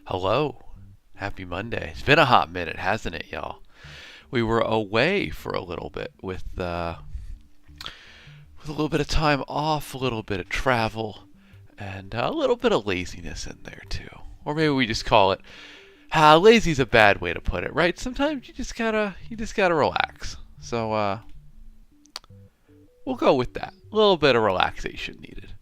Hello. Happy Monday. It's been a hot minute, hasn't it, y'all? We were away for a little bit with a little bit of time off, a little bit of travel, and a little bit of laziness in there too. Or maybe we just call it lazy's a bad way to put it, right? Sometimes you just gotta relax. So we'll go with that. A little bit of relaxation needed.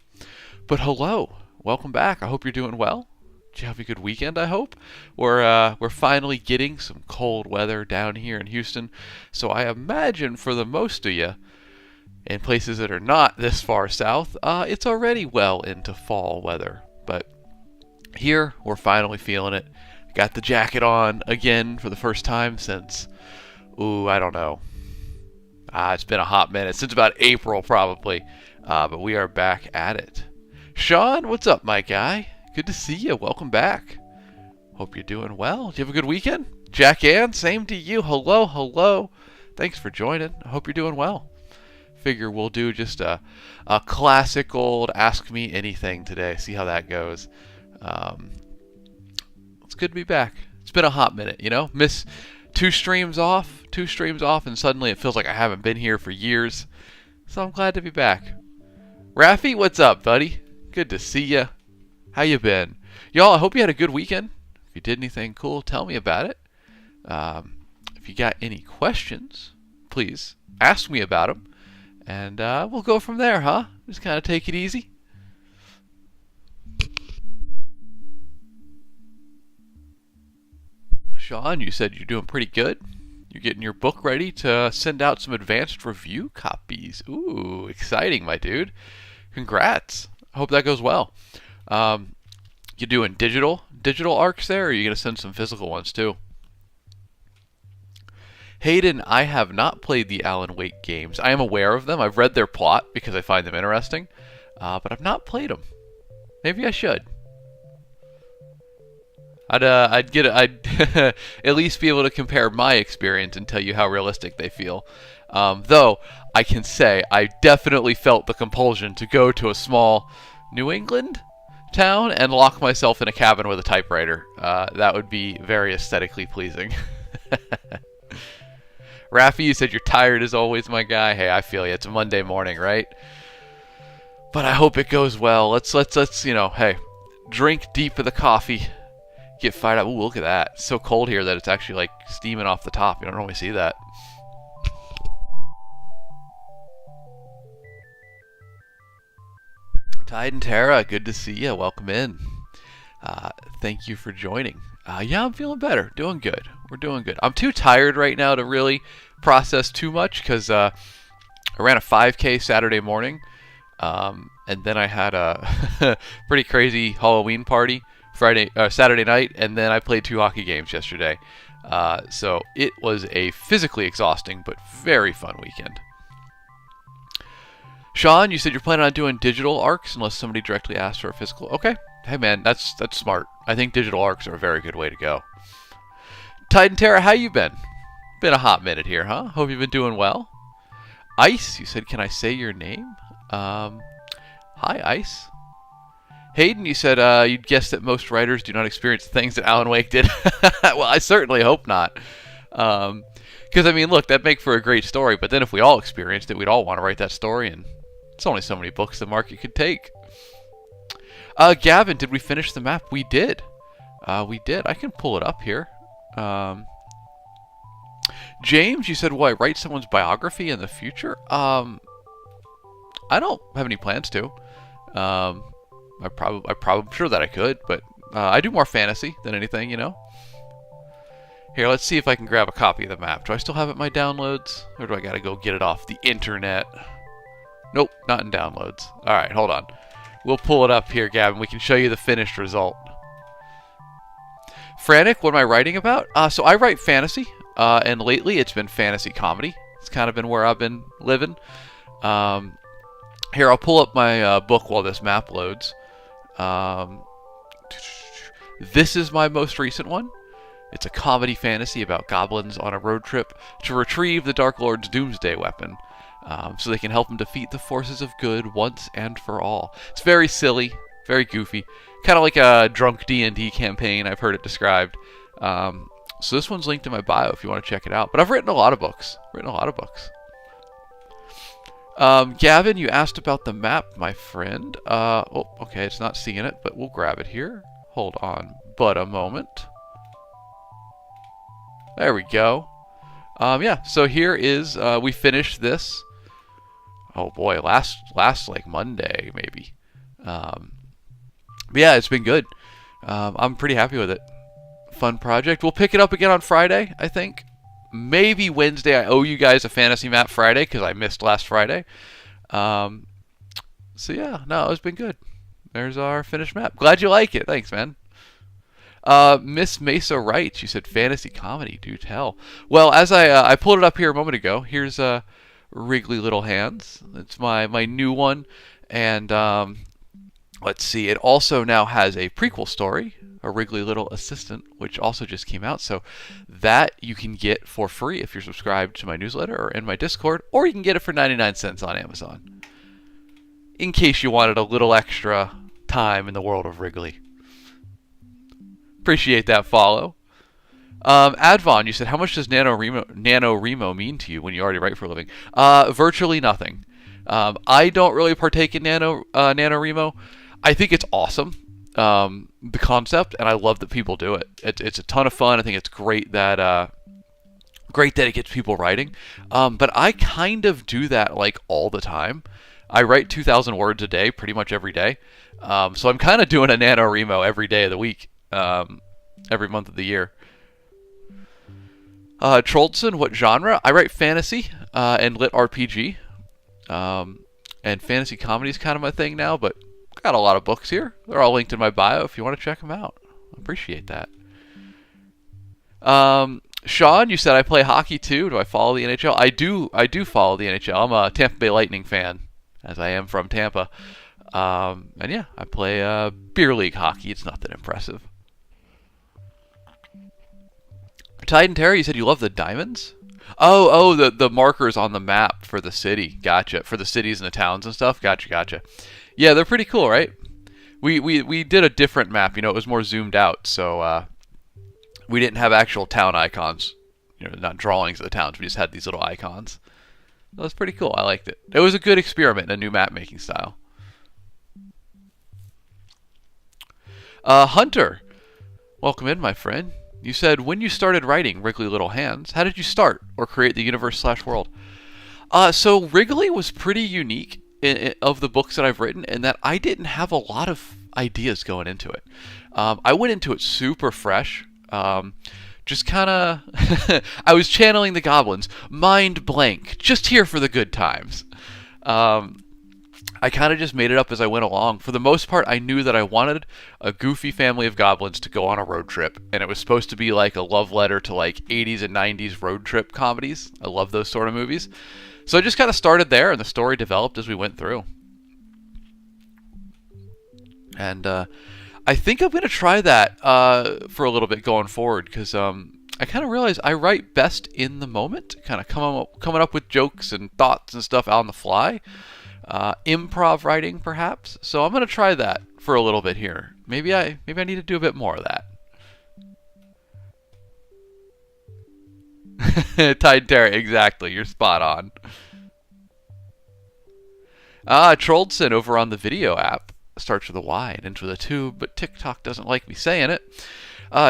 But hello, welcome back. I hope you're doing well. Did you have a good weekend, I hope? We're finally getting some cold weather down here in Houston, so I imagine for the most of you, in places that are not this far south, it's already well into fall weather. But here, we're finally feeling it. Got the jacket on again for the first time since, I don't know. It's been a hot minute, since about April probably, but we are back at it. Sean, what's up, my guy? Good to see you. Welcome back. Hope you're doing well. Did you have a good weekend? Jack Ann, same to you. Hello. Thanks for joining. I hope you're doing well. Figure we'll do just a classic old Ask Me Anything today. See how that goes. It's good to be back. It's been a hot minute, you know? Miss two streams off, and suddenly it feels like I haven't been here for years. So I'm glad to be back. Rafi, what's up, buddy? Good to see you. How you been? Y'all, I hope you had a good weekend. If you did anything cool, tell me about it. If you got any questions, please ask me about them. And we'll go from there, huh? Just kind of take it easy. Sean, you said you're doing pretty good. You're getting your book ready to send out some advanced review copies. Ooh, exciting, my dude. Congrats. I hope that goes well. You doing digital arcs there, or are you going to send some physical ones too? Hayden, I have not played the Alan Wake games. I am aware of them. I've read their plot because I find them interesting, but I've not played them. Maybe I should. I'd at least be able to compare my experience and tell you how realistic they feel. Though I can say I definitely felt the compulsion to go to a small New England town and lock myself in a cabin with a typewriter. That would be very aesthetically pleasing. Rafi, you said you're tired as always, my guy. Hey, I feel you. It's a Monday morning, right? But I hope it goes well. Let's hey, drink deep of the coffee. Get fired up. Ooh, look at that. It's so cold here that it's actually like steaming off the top. You don't normally see that. Tide and Tara, good to see you. Welcome in. Thank you for joining. Yeah, I'm feeling better. Doing good. We're doing good. I'm too tired right now to really process too much because I ran a 5K Saturday morning, and then I had a pretty crazy Halloween party Saturday night, and then I played 2 hockey games yesterday. So it was a physically exhausting but very fun weekend. Sean, you said you're planning on doing digital arcs unless somebody directly asks for a physical. Okay. Hey man, that's smart. I think digital arcs are a very good way to go. Titan Terra, how you been? Been a hot minute here, huh? Hope you've been doing well. Ice, you said, can I say your name? Hi, Ice. Hayden, you said you'd guess that most writers do not experience things that Alan Wake did. Well, I certainly hope not. Because, I mean, look, that'd make for a great story, but then if we all experienced it, we'd all want to write that story, and it's only so many books the market could take. Gavin, did we finish the map? We did. We did. I can pull it up here. James, you said, will I write someone's biography in the future? I don't have any plans to. I'm sure that I could, but I do more fantasy than anything, you know. Here, let's see if I can grab a copy of the map. Do I still have it in my downloads? Or do I gotta go get it off the internet? Nope, not in downloads. Alright, hold on. We'll pull it up here, Gavin. We can show you the finished result. Frantic, what am I writing about? So I write fantasy, and lately it's been fantasy comedy. It's kind of been where I've been living. Here, I'll pull up my book while this map loads. This is my most recent one. It's a comedy fantasy about goblins on a road trip to retrieve the Dark Lord's doomsday weapon, so they can help him defeat the forces of good once and for all. It's very silly, very goofy, kind of like a drunk D&D campaign. I've heard it described. So this one's linked in my bio if you want to check it out. But I've written a lot of books. Gavin, you asked about the map, my friend. Oh, okay, it's not seeing it, but we'll grab it here. Hold on but a moment. There we go. Yeah, so here is, we finished this. Oh boy, last like Monday, maybe. But yeah, it's been good. I'm pretty happy with it. Fun project. We'll pick it up again on Friday, I think. Maybe Wednesday. I owe you guys a fantasy map Friday because I missed last Friday. So yeah, no, it's been good. There's our finished map. Glad you like it. Thanks, man. Miss Mesa writes, you said fantasy comedy, do tell. Well, as I pulled it up here a moment ago, here's Wriggly Little Hands. It's my new one, and let's see, it also now has a prequel story, A Wriggly Little Assistant, which also just came out, so that you can get for free if you're subscribed to my newsletter or in my Discord, or you can get it for 99 cents on Amazon, in case you wanted a little extra time in the world of Wrigley. Appreciate that follow. Advon, you said, how much does NaNoWriMo mean to you when you already write for a living? Virtually nothing. I don't really partake in NaNoWriMo. I think it's awesome, the concept, and I love that people do it. It's a ton of fun. I think it's great that it gets people writing. But I kind of do that like all the time. I write 2,000 words a day, pretty much every day. So I'm kind of doing a NaNoWriMo every day of the week. Every month of the year. Troldson, what genre? I write fantasy and lit RPG. And fantasy comedy is kind of my thing now, but got a lot of books here. They're all linked in my bio if you want to check them out. I appreciate that. Sean, you said I play hockey too. Do I follow the NHL? I do follow the NHL. I'm a Tampa Bay Lightning fan, as I am from Tampa. And yeah, I play beer league hockey. It's not that impressive. Titan Terry, you said you love the diamonds? Oh, the markers on the map for the city. Gotcha. For the cities and the towns and stuff. Gotcha. Yeah, they're pretty cool, right? We did a different map. You know, it was more zoomed out, so we didn't have actual town icons. You know, not drawings of the towns. We just had these little icons. That was pretty cool. I liked it. It was a good experiment in a new map making style. Hunter, welcome in, my friend. You said, when you started writing Wriggly Little Hands, how did you start or create the universe/world? So Wriggly was pretty unique of the books that I've written in that I didn't have a lot of ideas going into it. I went into it super fresh. Just kind of, I was channeling the goblins, mind blank, just here for the good times. I kind of just made it up as I went along. For the most part, I knew that I wanted a goofy family of goblins to go on a road trip, and it was supposed to be like a love letter to like 80s and 90s road trip comedies. I love those sort of movies. So I just kind of started there, and the story developed as we went through. And I think I'm going to try that for a little bit going forward, because I kind of realize I write best in the moment, kind of coming up with jokes and thoughts and stuff on the fly. Improv writing, perhaps. So I'm going to try that for a little bit here. Maybe I need to do a bit more of that. Tide Terra, exactly. You're spot on. Troldson over on the video app starts with a Y and ends with a 2, but TikTok doesn't like me saying it.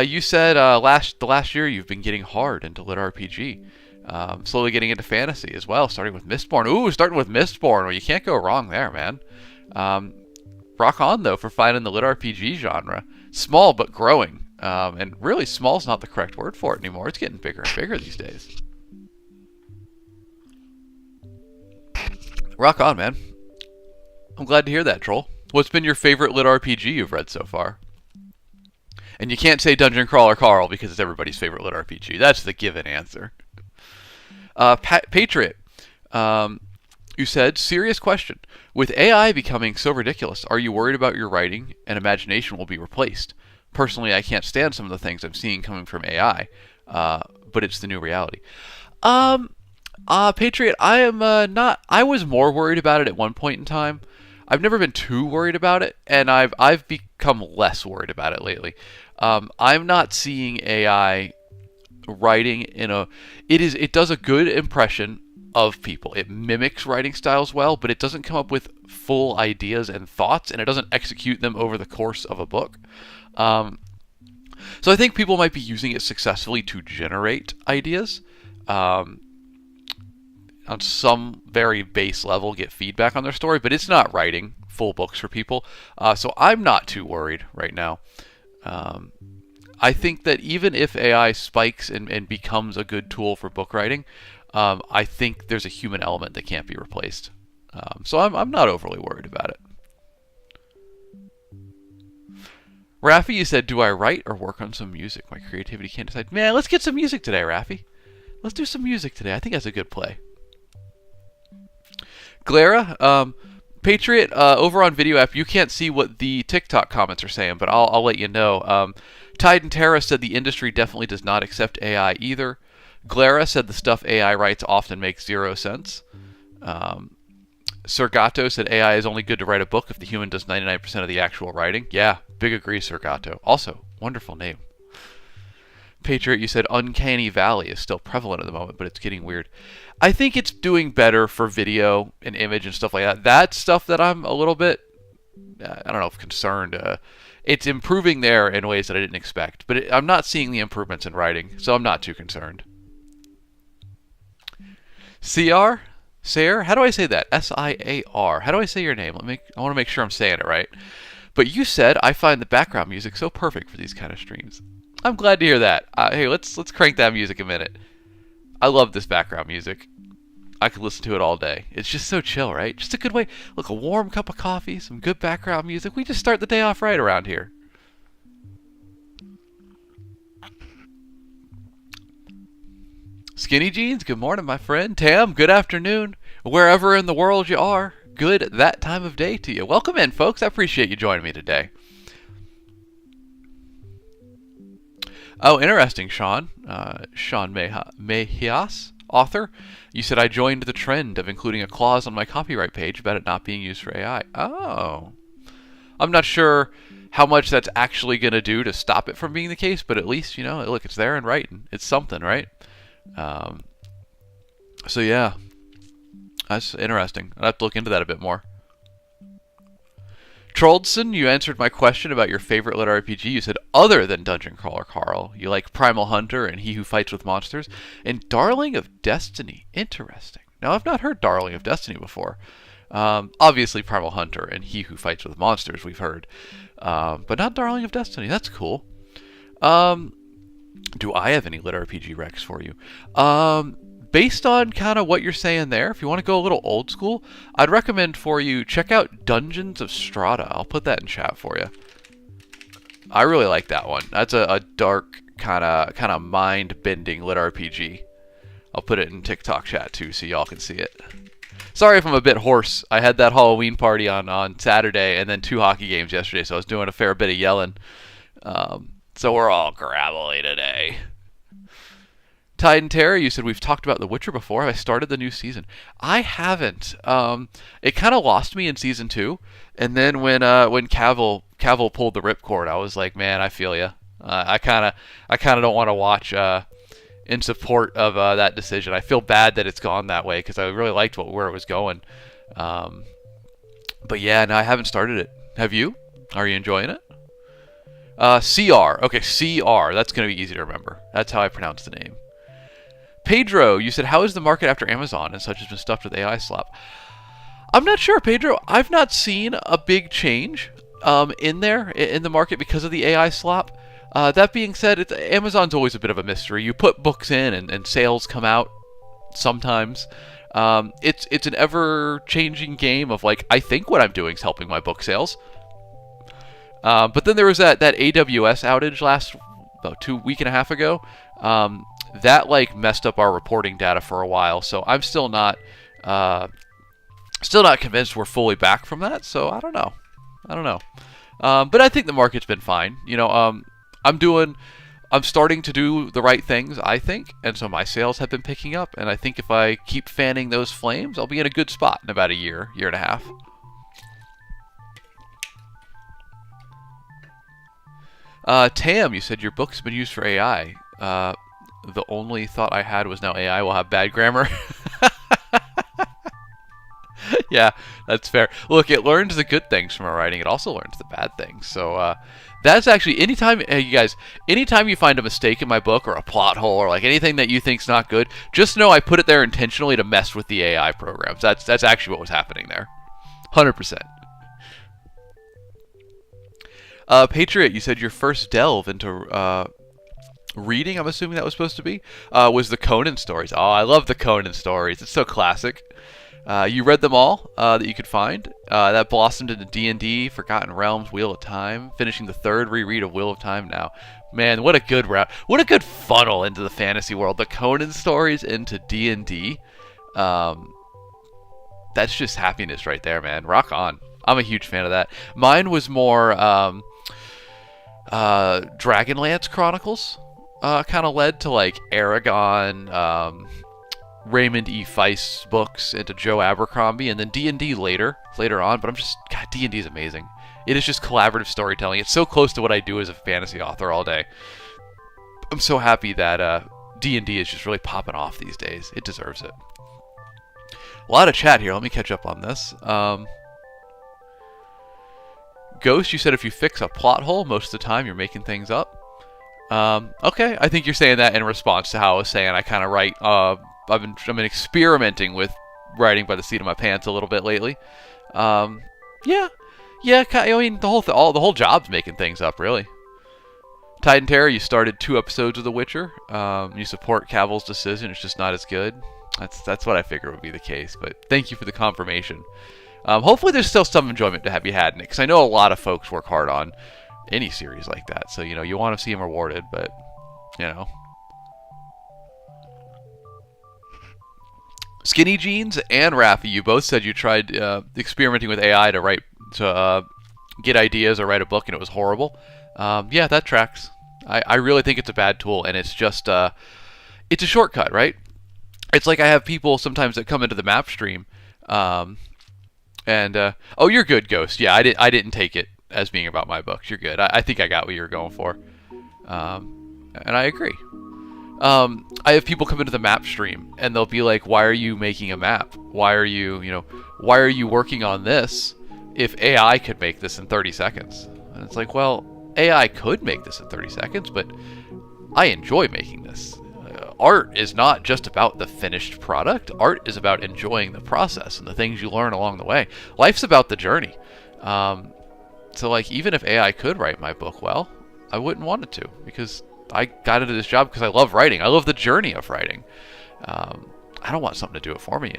You said the last year you've been getting hard into lit RPG. Slowly getting into fantasy as well, starting with Mistborn. Ooh, starting with Mistborn. Well, you can't go wrong there, man. Rock on, though, for finding the lit RPG genre. Small, but growing. And really, small's not the correct word for it anymore. It's getting bigger and bigger these days. Rock on, man. I'm glad to hear that, Troll. What's been your favorite lit RPG you've read so far? And you can't say Dungeon Crawler Carl because it's everybody's favorite lit RPG. That's the given answer. Patriot, you said, serious question. With AI becoming so ridiculous, are you worried about your writing and imagination will be replaced? Personally, I can't stand some of the things I'm seeing coming from AI, but it's the new reality. Patriot, I am not. I was more worried about it at one point in time. I've never been too worried about it, and I've become less worried about it lately. I'm not seeing AI writing in a. It does a good impression of people. It mimics writing styles well, but it doesn't come up with full ideas and thoughts, and it doesn't execute them over the course of a book. So I think people might be using it successfully to generate ideas. On some very base level, get feedback on their story, but it's not writing full books for people. So I'm not too worried right now. I think that even if AI spikes and becomes a good tool for book writing, I think there's a human element that can't be replaced. So I'm not overly worried about it. Raffi, you said, do I write or work on some music? My creativity can't decide. Man, let's get some music today, Raffi. Let's do some music today. I think that's a good play. Glara, Patriot, over on Video App, you can't see what the TikTok comments are saying, but I'll let you know. Tide and Terra said the industry definitely does not accept AI either. Glara said the stuff AI writes often makes 0 sense. Sir Gato said AI is only good to write a book if the human does 99% of the actual writing. Yeah, big agree, Sir Gato. Also, wonderful name. Patriot, you said Uncanny Valley is still prevalent at the moment, but it's getting weird. I think it's doing better for video and image and stuff like that. That's stuff that I'm a little bit, I don't know if concerned. It's improving there in ways that I didn't expect, but I'm not seeing the improvements in writing, so I'm not too concerned. CR? Sayer? How do I say that? S-I-A-R. How do I say your name? I want to make sure I'm saying it right. But you said, I find the background music so perfect for these kind of streams. I'm glad to hear that. Hey, let's crank that music a minute. I love this background music. I could listen to it all day. It's just so chill, right? Just a good way. Look, a warm cup of coffee, some good background music. We just start the day off right around here. Skinny Jeans, good morning, my friend. Tam, good afternoon. Wherever in the world you are, good that time of day to you. Welcome in, folks. I appreciate you joining me today. Oh, interesting, Sean. Sean Mejias, author. You said I joined the trend of including a clause on my copyright page about it not being used for AI. Oh. I'm not sure how much that's actually going to do to stop it from being the case, but at least, you know, look, it's there in writing. It's something, right? So yeah, that's interesting. I'll have to look into that a bit more. Troldson, you answered my question about your favorite lit RPG. You said other than Dungeon Crawler Carl, you like Primal Hunter and He Who Fights with Monsters, and Darling of Destiny. Interesting. Now, I've not heard Darling of Destiny before. Obviously, Primal Hunter and He Who Fights with Monsters we've heard, but not Darling of Destiny. That's cool. Do I have any lit RPG recs for you? Based on kind of what you're saying there, if you want to go a little old school, I'd recommend for you, check out Dungeons of Strata. I'll put that in chat for you. I really like that one. That's a dark, kind of mind-bending lit RPG. I'll put it in TikTok chat too, so y'all can see it. Sorry if I'm a bit hoarse. I had that Halloween party on Saturday and then 2 hockey games yesterday, so I was doing a fair bit of yelling. So we're all gravelly today. Tide and Terry, you said we've talked about The Witcher before. Have I started the new season? I haven't. It kind of lost me in season 2, and then when Cavill pulled the ripcord, I was like, man, I feel ya. I kind of don't want to watch in support of that decision. I feel bad that it's gone that way because I really liked where it was going. But yeah, no, I haven't started it. Have you? Are you enjoying it? CR. Okay, CR. That's going to be easy to remember. That's how I pronounce the name. Pedro, you said, how is the market after Amazon and such has been stuffed with AI slop? I'm not sure, Pedro. I've not seen a big change in the market because of the AI slop. That being said, Amazon's always a bit of a mystery. You put books in and sales come out sometimes. It's an ever-changing game of, like, I think what I'm doing is helping my book sales. But then there was that AWS outage about 2 weeks and a half ago. That like messed up our reporting data for a while, so I'm still not convinced we're fully back from that. So I don't know. But I think the market's been fine. I'm starting to do the right things, I think, and so my sales have been picking up. And I think if I keep fanning those flames, I'll be in a good spot in about a year and a half. Tam, you said your book's been used for AI. The only thought I had was now AI will have bad grammar. Yeah, that's fair. Look, it learns the good things from our writing. It also learns the bad things. So that's actually anytime you find a mistake in my book or a plot hole or like anything that you think's not good, just know I put it there intentionally to mess with the AI programs. That's actually what was happening there. 100%. Patriot, you said your first delve into reading, I'm assuming that was supposed to be, was the Conan stories. Oh, I love the Conan stories. It's so classic. You read them all that you could find. That blossomed into D&D, Forgotten Realms, Wheel of Time, finishing the 3rd reread of Wheel of Time now. Man, what a good route. What a good funnel into the fantasy world. The Conan stories into D&D. That's just happiness right there, man. Rock on. I'm a huge fan of that. Mine was more Dragonlance Chronicles. Kind of led to like Aragon, Raymond E. Feist's books, into Joe Abercrombie, and then D&D later on. But God, D&D is amazing. It is just collaborative storytelling. It's so close to what I do as a fantasy author all day. I'm so happy that D&D is just really popping off these days. It deserves it. A lot of chat here. Let me catch up on this. Ghost, you said if you fix a plot hole, most of the time you're making things up. Okay, I think you're saying that in response to how I was saying I kind of write. I've been experimenting with writing by the seat of my pants a little bit lately. Yeah. I mean, the whole job's making things up, really. Titan Terror, you started 2 episodes of The Witcher. You support Cavill's decision. It's just not as good. That's what I figured would be the case. But thank you for the confirmation. Hopefully, there's still some enjoyment to be had in it, because I know a lot of folks work hard on any series like that. So, you want to see them rewarded, but, Skinny Jeans and Rafi, you both said you tried experimenting with AI to get ideas or write a book, and it was horrible. Yeah, that tracks. I really think it's a bad tool, and it's just it's a shortcut, right? It's like I have people sometimes that come into the map stream, oh, you're good, Ghost. Yeah, I didn't take it as being about my books. You're good. I think I got what you were going for, and I agree. I have people come into the map stream and they'll be like, "Why are you making a map? Why are you working on this if AI could make this in 30 seconds?" And it's like, well, AI could make this in 30 seconds, but I enjoy making this. Art is not just about the finished product. Art is about enjoying the process and the things you learn along the way. Life's about the journey. So, like, even if AI could write my book well, I wouldn't want it to, because I got into this job because I love writing. I love the journey of writing. I don't want something to do it for me,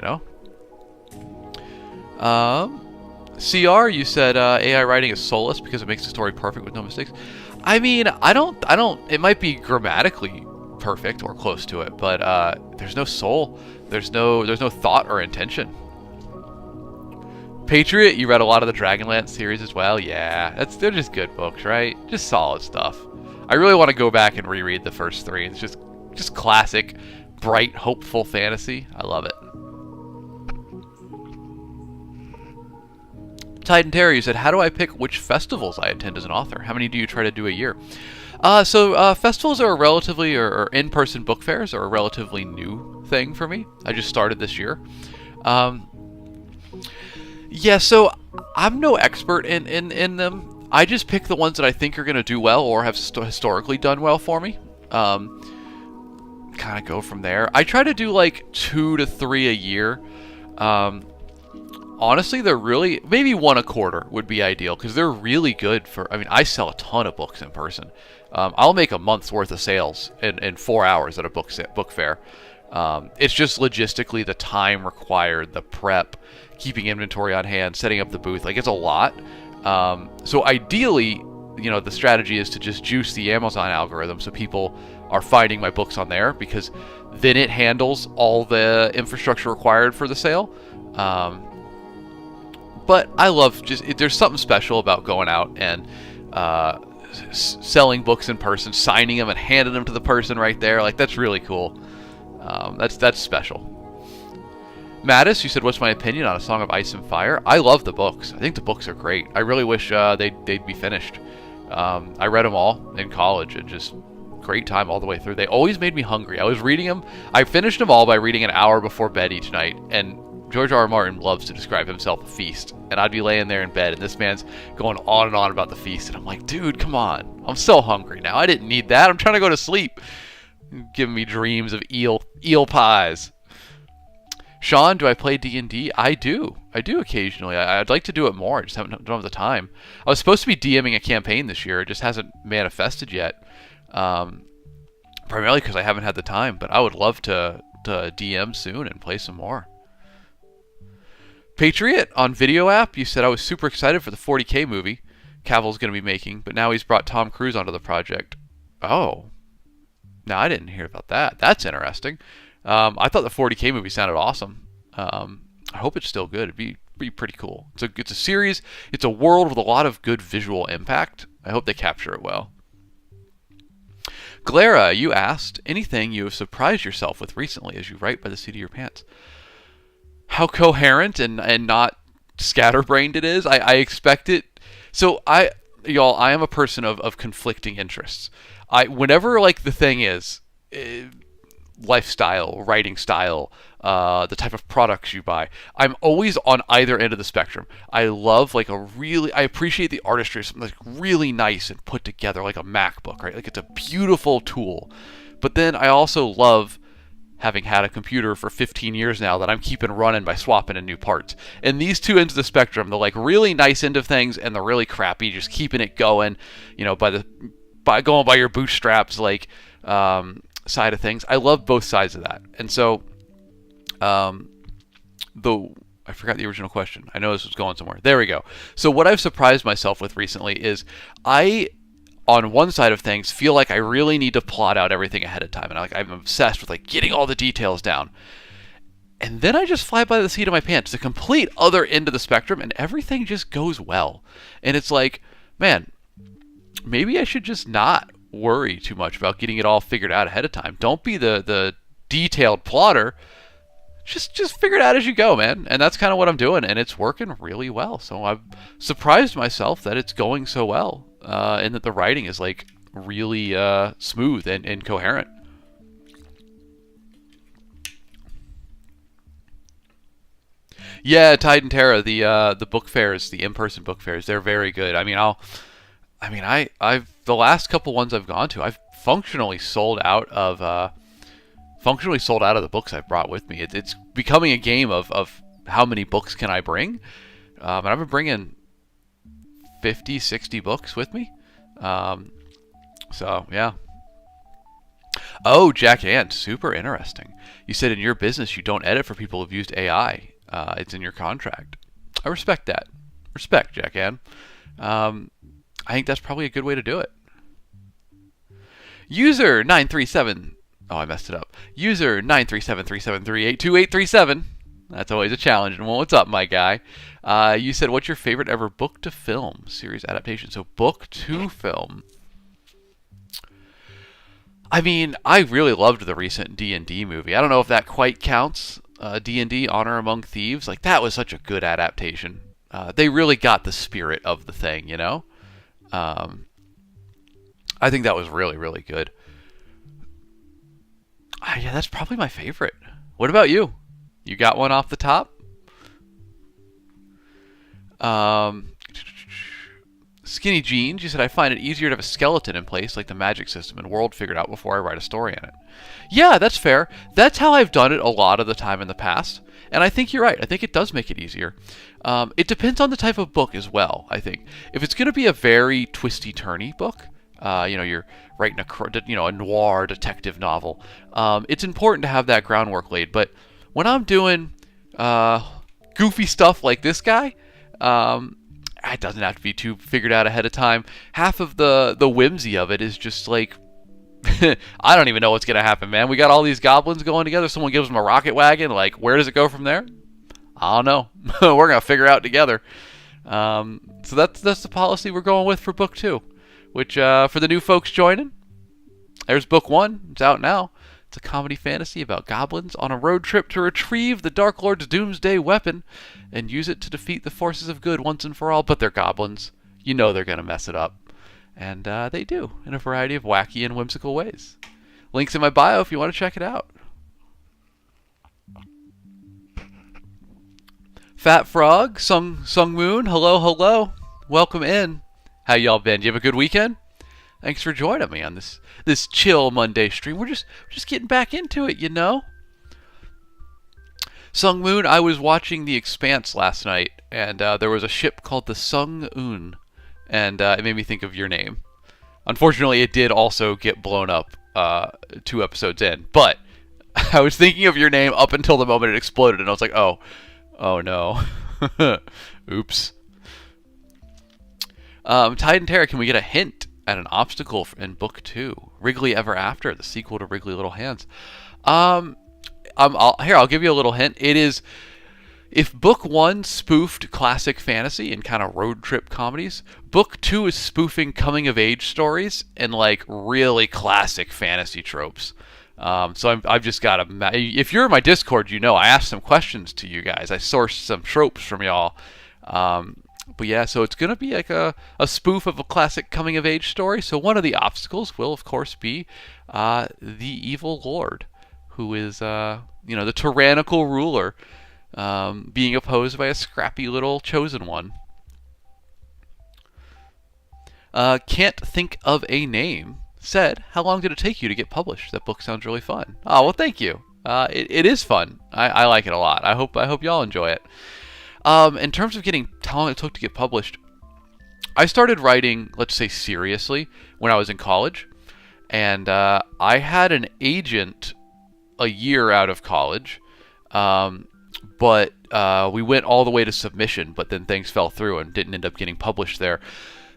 CR, you said AI writing is soulless because it makes the story perfect with no mistakes. I mean, I don't. It might be grammatically perfect or close to it, but there's no soul. There's no thought or intention. Patriot, you read a lot of the Dragonlance series as well. Yeah, they're just good books, right? Just solid stuff. I really want to go back and reread the first three. It's just classic, bright, hopeful fantasy. I love it. Titan Terry, you said, how do I pick which festivals I attend as an author? How many do you try to do a year? Festivals are or in-person book fairs are a relatively new thing for me. I just started this year. Yeah, so I'm no expert in them. I just pick the ones that I think are going to do well or have historically done well for me. Kind of go from there. I try to do like 2 to 3 a year. Honestly, they're really, maybe 1 a quarter would be ideal because they're really good for, I mean, I sell a ton of books in person. I'll make a month's worth of sales in 4 hours at a book fair. It's just logistically the time required, the prep, keeping inventory on hand, setting up the booth. Like, it's a lot. So ideally, the strategy is to just juice the Amazon algorithm so people are finding my books on there, because then it handles all the infrastructure required for the sale. But I love there's something special about going out and selling books in person, signing them and handing them to the person right there. Like, that's really cool. That's special. Mattis, you said, what's my opinion on A Song of Ice and Fire? I love the books. I think the books are great. I really wish they'd be finished. I read them all in college and just great time all the way through. They always made me hungry. I was reading them. I finished them all by reading an hour before bed each night. And George R. R. Martin loves to describe himself a feast. And I'd be laying there in bed and this man's going on and on about the feast. And I'm like, dude, come on. I'm so hungry now. I didn't need that. I'm trying to go to sleep. Giving me dreams of eel pies. Sean, do I play D&D? I do occasionally. I'd like to do it more. I just don't have the time. I was supposed to be DMing a campaign this year. It just hasn't manifested yet. Primarily because I haven't had the time. But I would love to DM soon and play some more. Patriot, on Video App, you said, I was super excited for the 40K movie Cavill's going to be making, but now he's brought Tom Cruise onto the project. Oh. No, I didn't hear about that. That's interesting. I thought the 40K movie sounded awesome. I hope it's still good. It'd be pretty cool. It's a series. It's a world with a lot of good visual impact. I hope they capture it well. Glara, you asked, anything you have surprised yourself with recently as you write by the seat of your pants? How coherent and not scatterbrained it is. I expect it. So I am a person of conflicting interests. Whenever, like, the thing is, lifestyle, writing style, the type of products you buy, I'm always on either end of the spectrum. I love, like, I appreciate the artistry of something like really nice and put together, like a MacBook, right? Like, it's a beautiful tool. But then I also love having had a computer for 15 years now that I'm keeping running by swapping in new parts. And these two ends of the spectrum, the like really nice end of things and the really crappy, just keeping it going, by going by your bootstraps, like, side of things. I love both sides of that. And so, I forgot the original question. I know this was going somewhere. There we go. So what I've surprised myself with recently is on one side of things, feel like I really need to plot out everything ahead of time. And I'm obsessed with, like, getting all the details down. And then I just fly by the seat of my pants, the complete other end of the spectrum, and everything just goes well. And it's like, man, maybe I should just not worry too much about getting it all figured out ahead of time. Don't be the detailed plotter. Just figure it out as you go, man. And that's kind of what I'm doing, and it's working really well. So I've surprised myself that it's going so well. And that the writing is, like, really smooth and coherent. Yeah, Tide and Terra, the book fairs, the in-person book fairs, they're very good. I've the last couple ones I've gone to, I've functionally sold out of the books I've brought with me. It's becoming a game of how many books can I bring, and I've been bringing 50, 60 books with me. So, yeah. Oh, Jack Ann, super interesting. You said in your business you don't edit for people who've used AI. It's in your contract. I respect that. Respect, Jack Ann. I think that's probably a good way to do it. User 937 Oh, I messed it up. User 93737382837. That's always a challenge. And what's up, my guy? You said, what's your favorite ever book to film series adaptation? So book to film. I mean, I really loved the recent D&D movie. I don't know if that quite counts. D&D Honor Among Thieves. Like, that was such a good adaptation. They really got the spirit of the thing, you know? I think that was really, really good. Yeah, that's probably my favorite. What about you? You got one off the top? Skinny Jeans, you said, I find it easier to have a skeleton in place, like the magic system and world figured out before I write a story in it. Yeah, that's fair. That's how I've done it a lot of the time in the past. And I think you're right. I think it does make it easier. It depends on the type of book as well, I think. If it's going to be a very twisty-turny book, you're writing a noir detective novel, it's important to have that groundwork laid. But when I'm doing goofy stuff like this guy, it doesn't have to be too figured out ahead of time. Half of the whimsy of it is just like, I don't even know what's going to happen, man. We got all these goblins going together. Someone gives them a rocket wagon. Like, where does it go from there? I don't know. We're going to figure it out together. So that's the policy we're going with for book 2. Which, for the new folks joining, there's book 1. It's out now. It's a comedy fantasy about goblins on a road trip to retrieve the Dark Lord's doomsday weapon and use it to defeat the forces of good once and for all. But they're goblins. You know they're going to mess it up. And they do, in a variety of wacky and whimsical ways. Link's in my bio if you want to check it out. Fat Frog, Sung Moon, hello. Welcome in. How y'all been? Do you have a good weekend? Thanks for joining me on this chill Monday stream. We're just getting back into it, you know. Sung Moon, I was watching The Expanse last night, and there was a ship called the Sung Un, and it made me think of your name. Unfortunately, it did also get blown up 2 episodes in, but I was thinking of your name up until the moment it exploded, and I was like, oh no. Oops. Tide and Terra, can we get a hint at an obstacle in book 2? Wrigley Ever After, the sequel to Wrigley Little Hands. I'll give you a little hint. It is, if book 1 spoofed classic fantasy and kind of road trip comedies, book 2 is spoofing coming of age stories and like really classic fantasy tropes. So I've just got to. If you're in my Discord, you know I asked some questions to you guys. I sourced some tropes from y'all. But yeah, so it's going to be like a spoof of a classic coming-of-age story. So one of the obstacles will, of course, be the evil lord, who is, the tyrannical ruler, being opposed by a scrappy little chosen one. Can't think of a name. Said, how long did it take you to get published? That book sounds really fun. Oh, well, thank you. It is fun. I like it a lot. I hope y'all enjoy it. In terms of how long it took to get published, I started writing, let's say seriously, when I was in college. And I had an agent a year out of college. But we went all the way to submission, but then things fell through and didn't end up getting published there.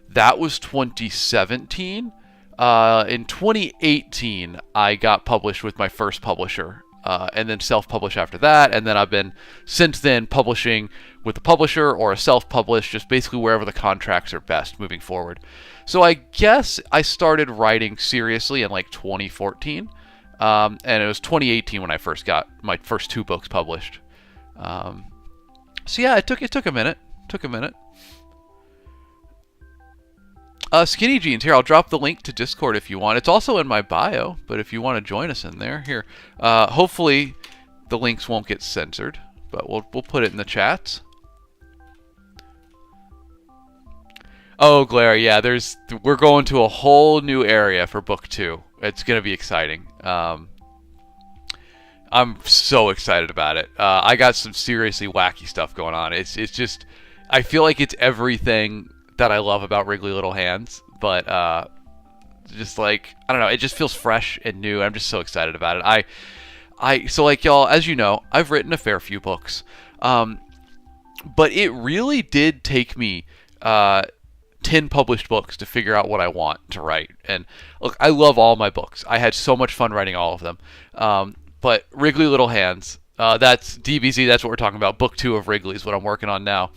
That was 2017. In 2018, I got published with my first publisher. And then self-publish after that, and then I've been, since then, publishing with a publisher or a self-publish, just basically wherever the contracts are best moving forward. So I guess I started writing seriously in like 2014, and it was 2018 when I first got my first 2 books published. So yeah, it took a minute. Skinny Jeans, here, I'll drop the link to Discord if you want. It's also in my bio, but if you want to join us in there, here. Hopefully the links won't get censored, but we'll put it in the chats. Oh, Glare, yeah, we're going to a whole new area for book 2. It's going to be exciting. I'm so excited about it. I got some seriously wacky stuff going on. It's just, I feel like it's everything that I love about Wrigley Little Hands, but just like, I don't know, it just feels fresh and new. I'm just so excited about it. So like y'all, as you know, I've written a fair few books, but it really did take me 10 published books to figure out what I want to write. And look, I love all my books. I had so much fun writing all of them. But Wrigley Little Hands, that's DBZ, that's what we're talking about. Book 2 of Wrigley is what I'm working on now.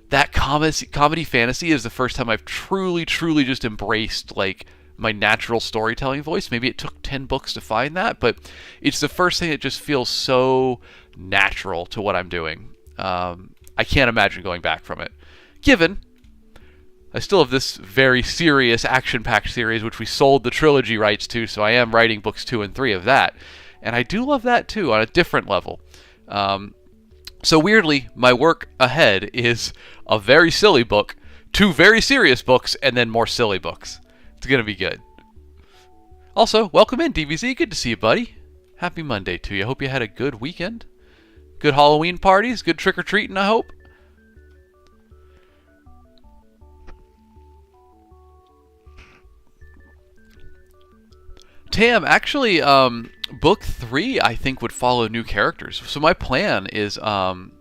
That comedy fantasy is the first time I've truly just embraced like my natural storytelling voice. Maybe it took 10 books to find that, but it's the first thing that just feels so natural to what I'm doing. I can't imagine going back from it. Given I still have this very serious action-packed series, which we sold the trilogy rights to, so I am writing books 2 and 3 of that. And I do love that too, on a different level. So weirdly, my work ahead is a very silly book, 2 very serious books, and then more silly books. It's going to be good. Also, welcome in, DBZ. Good to see you, buddy. Happy Monday to you. Hope you had a good weekend. Good Halloween parties. Good trick-or-treating, I hope. Tam, actually, book 3 I think would follow new characters. So my plan is, with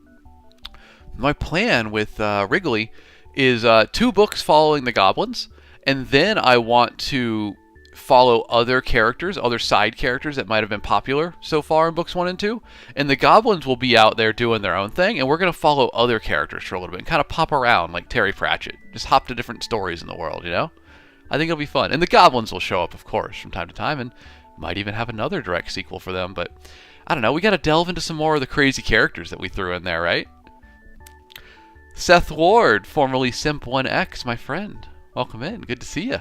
Wrigley is 2 books following the goblins, and then I want to follow other characters, other side characters that might have been popular so far in books 1 and 2, and the goblins will be out there doing their own thing, and we're going to follow other characters for a little bit and kind of pop around like Terry Pratchett, just hop to different stories in the world, you know? I think it'll be fun. And the goblins will show up, of course, from time to time, and might even have another direct sequel for them, but I don't know, we got to delve into some more of the crazy characters that we threw in there, right? Seth Ward, formerly Simp1X, my friend. Welcome in. Good to see you.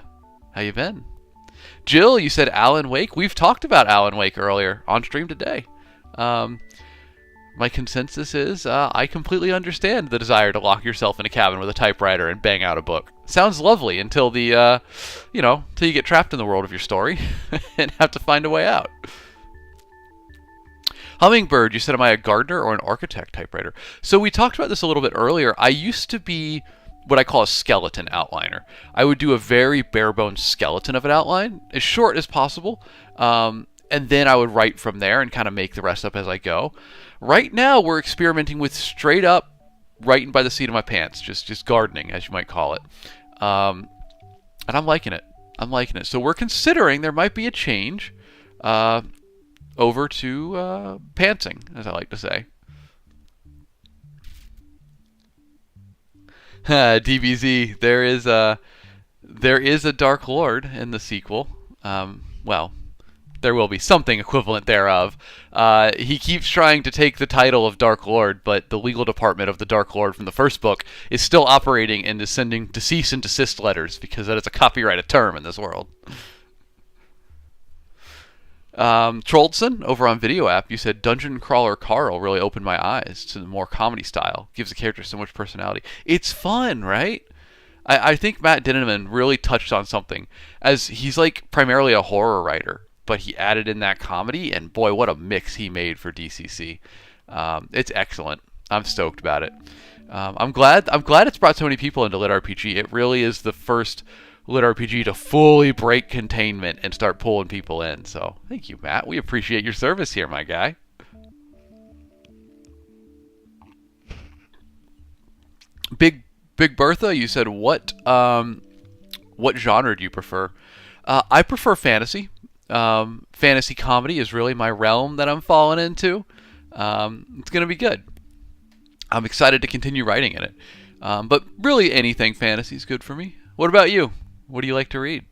How you been? Jill, you said Alan Wake. We've talked about Alan Wake earlier on stream today. My consensus is I completely understand the desire to lock yourself in a cabin with a typewriter and bang out a book. Sounds lovely until the, till you get trapped in the world of your story and have to find a way out. Hummingbird, you said, am I a gardener or an architect typewriter? So we talked about this a little bit earlier. I used to be what I call a skeleton outliner. I would do a very bare-bones skeleton of an outline, as short as possible, and then I would write from there and kind of make the rest up as I go. Right now, we're experimenting with straight-up writing by the seat of my pants, just gardening, as you might call it. And I'm liking it. So we're considering there might be a change over to pantsing, as I like to say. DBZ, there is a Dark Lord in the sequel. Well, there will be something equivalent thereof. He keeps trying to take the title of Dark Lord, but the legal department of the Dark Lord from the first book is still operating and is sending cease and desist letters because that is a copyrighted term in this world. Troldson, over on Video App, you said Dungeon Crawler Carl really opened my eyes to the more comedy style. Gives the character so much personality. It's fun, right? I think Matt Dinneman really touched on something, as he's like primarily a horror writer, but he added in that comedy, and boy, what a mix he made for DCC. It's excellent. I'm stoked about it. I'm glad it's brought so many people into Lit RPG. It really is the first Lit RPG to fully break containment and start pulling people in. So thank you, Matt. We appreciate your service here, my guy. Big Bertha, you said what genre do you prefer? I prefer fantasy. Fantasy comedy is really my realm that I'm falling into. It's gonna be good. I'm excited to continue writing in it. But really anything fantasy is good for me. What about you? What do you like to read?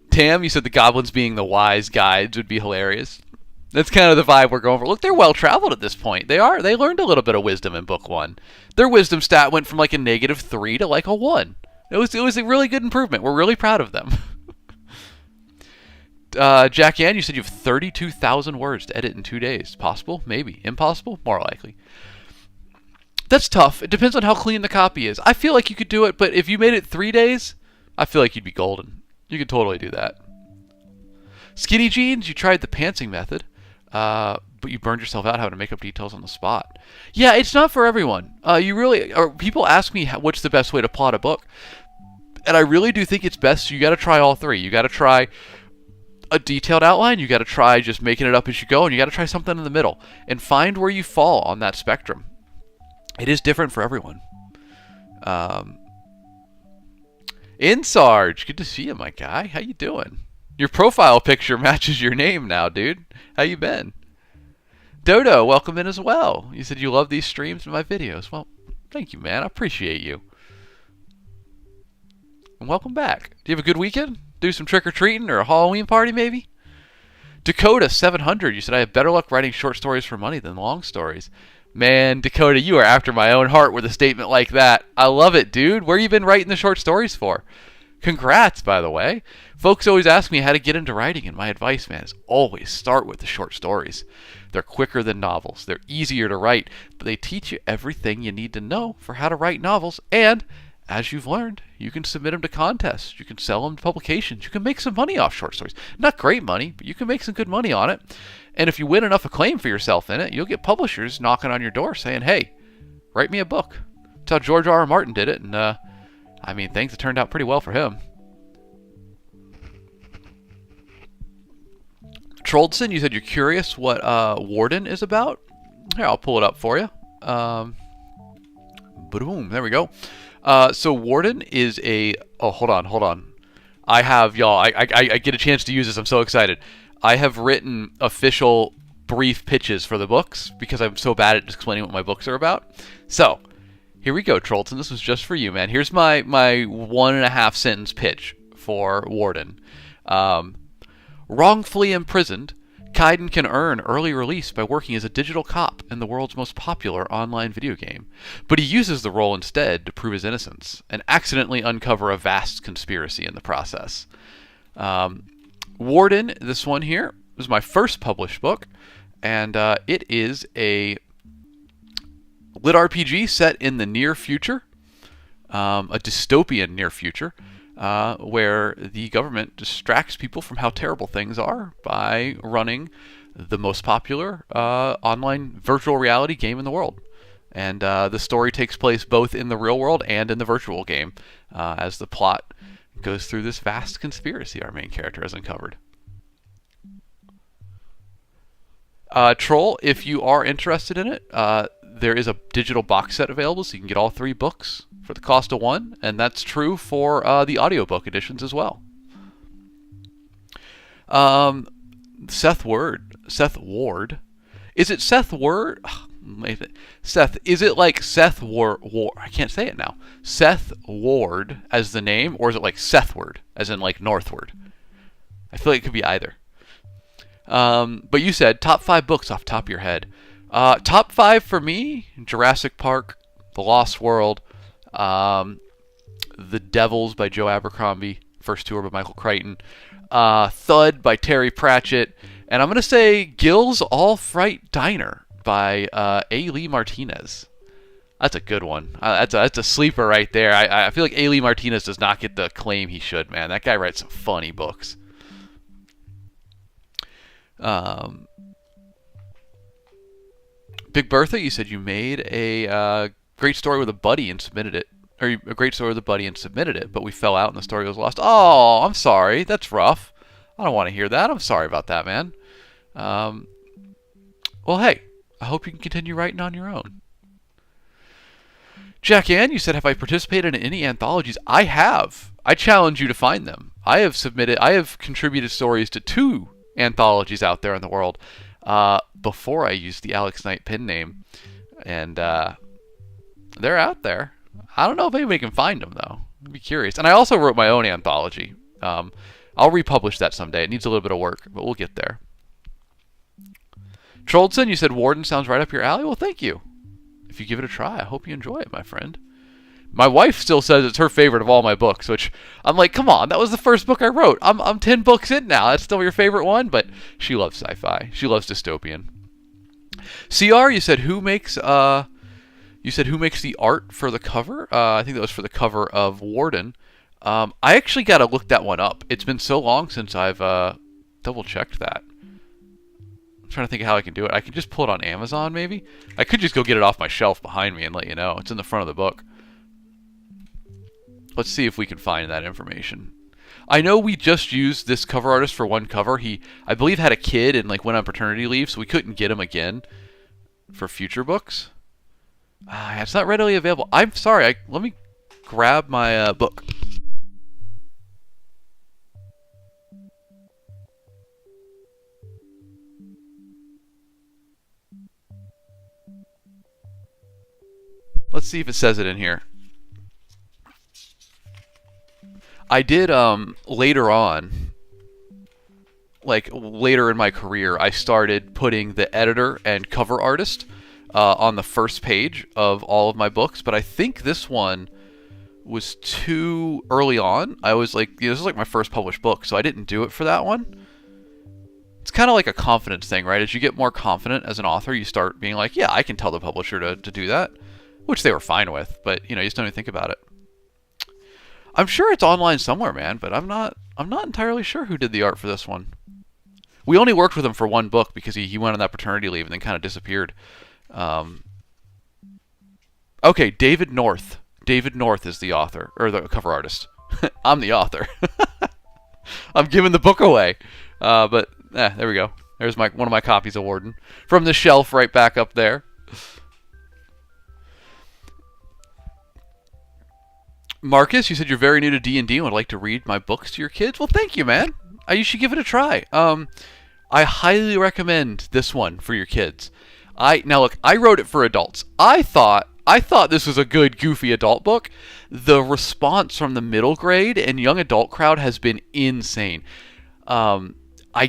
Tam, you said the goblins being the wise guides would be hilarious. That's kind of the vibe we're going for. Look, they're well-traveled at this point. They learned a little bit of wisdom in book 1. Their wisdom stat went from like a -3 to like a 1. It was a really good improvement. We're really proud of them. Jack Ann, you said you have 32,000 words to edit in 2 days. Possible? Maybe. Impossible? More likely. That's tough. It depends on how clean the copy is. I feel like you could do it, but if you made it 3 days, I feel like you'd be golden. You could totally do that. Skinny Jeans, you tried the pantsing method, but you burned yourself out having to make up details on the spot. Yeah, it's not for everyone. People ask me what's the best way to plot a book, and I really do think it's best. You got to try all 3. You got to try a detailed outline. You got to try just making it up as you go, and you got to try something in the middle and find where you fall on that spectrum. It is different for everyone. In Sarge, good to see you, my guy. How you doing? Your profile picture matches your name now, dude. How you been? Dodo, welcome in as well. You said you love these streams and my videos. Well, thank you, man. I appreciate you. And welcome back. Do you have a good weekend? Do some trick-or-treating or a Halloween party, maybe? Dakota 700, you said I have better luck writing short stories for money than long stories. Man, Dakota, you are after my own heart with a statement like that. I love it, dude. Where you been writing the short stories for? Congrats, by the way. Folks always ask me how to get into writing, and my advice, man, is always start with the short stories. They're quicker than novels. They're easier to write, but they teach you everything you need to know for how to write novels, and as you've learned, you can submit them to contests. You can sell them to publications. You can make some money off short stories. Not great money, but you can make some good money on it. And if you win enough acclaim for yourself in it, you'll get publishers knocking on your door saying, hey, write me a book. That's how George R. R. Martin did it. And, I mean, things have turned out pretty well for him. Troldson, you said you're curious what Warden is about? Here, I'll pull it up for you. Boom, there we go. So Warden is a... Oh, hold on. I have, y'all, I get a chance to use this. I'm so excited. I have written official brief pitches for the books because I'm so bad at explaining what my books are about. So, here we go, Trollton. This was just for you, man. Here's my 1.5 sentence pitch for Warden. Wrongfully imprisoned, Kaiden can earn early release by working as a digital cop in the world's most popular online video game. But he uses the role instead to prove his innocence and accidentally uncover a vast conspiracy in the process. Warden, this one here, was my first published book, and it is a lit RPG set in the near future, a dystopian near future, where the government distracts people from how terrible things are by running the most popular online virtual reality game in the world. And the story takes place both in the real world and in the virtual game, as the plot goes through this vast conspiracy our main character has uncovered. Troll, if you are interested in it, there is a digital box set available, so you can get all 3 books for the cost of one, and that's true for the audiobook editions as well. Seth Ward. Is it Seth Ward? Seth, is it like Seth Ward? I can't say it now. Seth Ward as the name, or is it like Sethward, as in like northward? I feel like it could be either. But you said top 5 books off the top of your head. Top 5 for me: Jurassic Park, The Lost World, The Devils by Joe Abercrombie, first 2 are by Michael Crichton, Thud by Terry Pratchett, and I'm going to say Gil's All Fright Diner by A. Lee Martinez. That's a good one. That's a sleeper right there. I feel like A. Lee Martinez does not get the acclaim he should, man. That guy writes some funny books. Big Bertha, you said you made a great story with a buddy and submitted it. Or a great story with a buddy and submitted it, but we fell out and the story was lost. Oh, I'm sorry. That's rough. I don't want to hear that. I'm sorry about that, man. Well, hey, I hope you can continue writing on your own. Jack Ann, you said, have I participated in any anthologies? I have. I challenge you to find them. I have contributed stories to 2 anthologies out there in the world before I used the Alex Knight pen name. And they're out there. I don't know if anybody can find them, though. I'd be curious. And I also wrote my own anthology. I'll republish that someday. It needs a little bit of work, but we'll get there. Troldson, you said Warden sounds right up your alley. Well, thank you. If you give it a try, I hope you enjoy it, my friend. My wife still says it's her favorite of all my books, which I'm like, come on, that was the first book I wrote. I'm 10 books in now. That's still your favorite one, but she loves sci-fi. She loves dystopian. CR, you said who makes the art for the cover? I think that was for the cover of Warden. I actually got to look that one up. It's been so long since I've double-checked that. I'm trying to think of how I can do it. I can just pull it on Amazon, maybe? I could just go get it off my shelf behind me and let you know. It's in the front of the book. Let's see if we can find that information. I know we just used this cover artist for one cover. He, I believe, had a kid and went on paternity leave, so we couldn't get him again for future books. It's not readily available. I'm sorry. Let me grab my book. Let's see if it says it in here. I did later on, like later in my career, I started putting the editor and cover artist on the first page of all of my books, but I think this one was too early on. I was like, this is like my first published book, so I didn't do it for that one. It's kind of like a confidence thing, right? As you get more confident as an author, you start being like, yeah, I can tell the publisher to do that, which they were fine with, but you just don't even think about it. I'm sure it's online somewhere, man, but I'm not entirely sure who did the art for this one. We only worked with him for one book because he went on that paternity leave and then kind of disappeared. Okay, David North. David North is the author, or the cover artist. I'm the author. I'm giving the book away. But there we go. There's one of my copies of Warden. From the shelf right back up there. Marcus, you said you're very new to D&D and would like to read my books to your kids. Well, thank you, man. You should give it a try. I highly recommend this one for your kids. Now look, I wrote it for adults. I thought this was a good, goofy adult book. The response from the middle grade and young adult crowd has been insane. I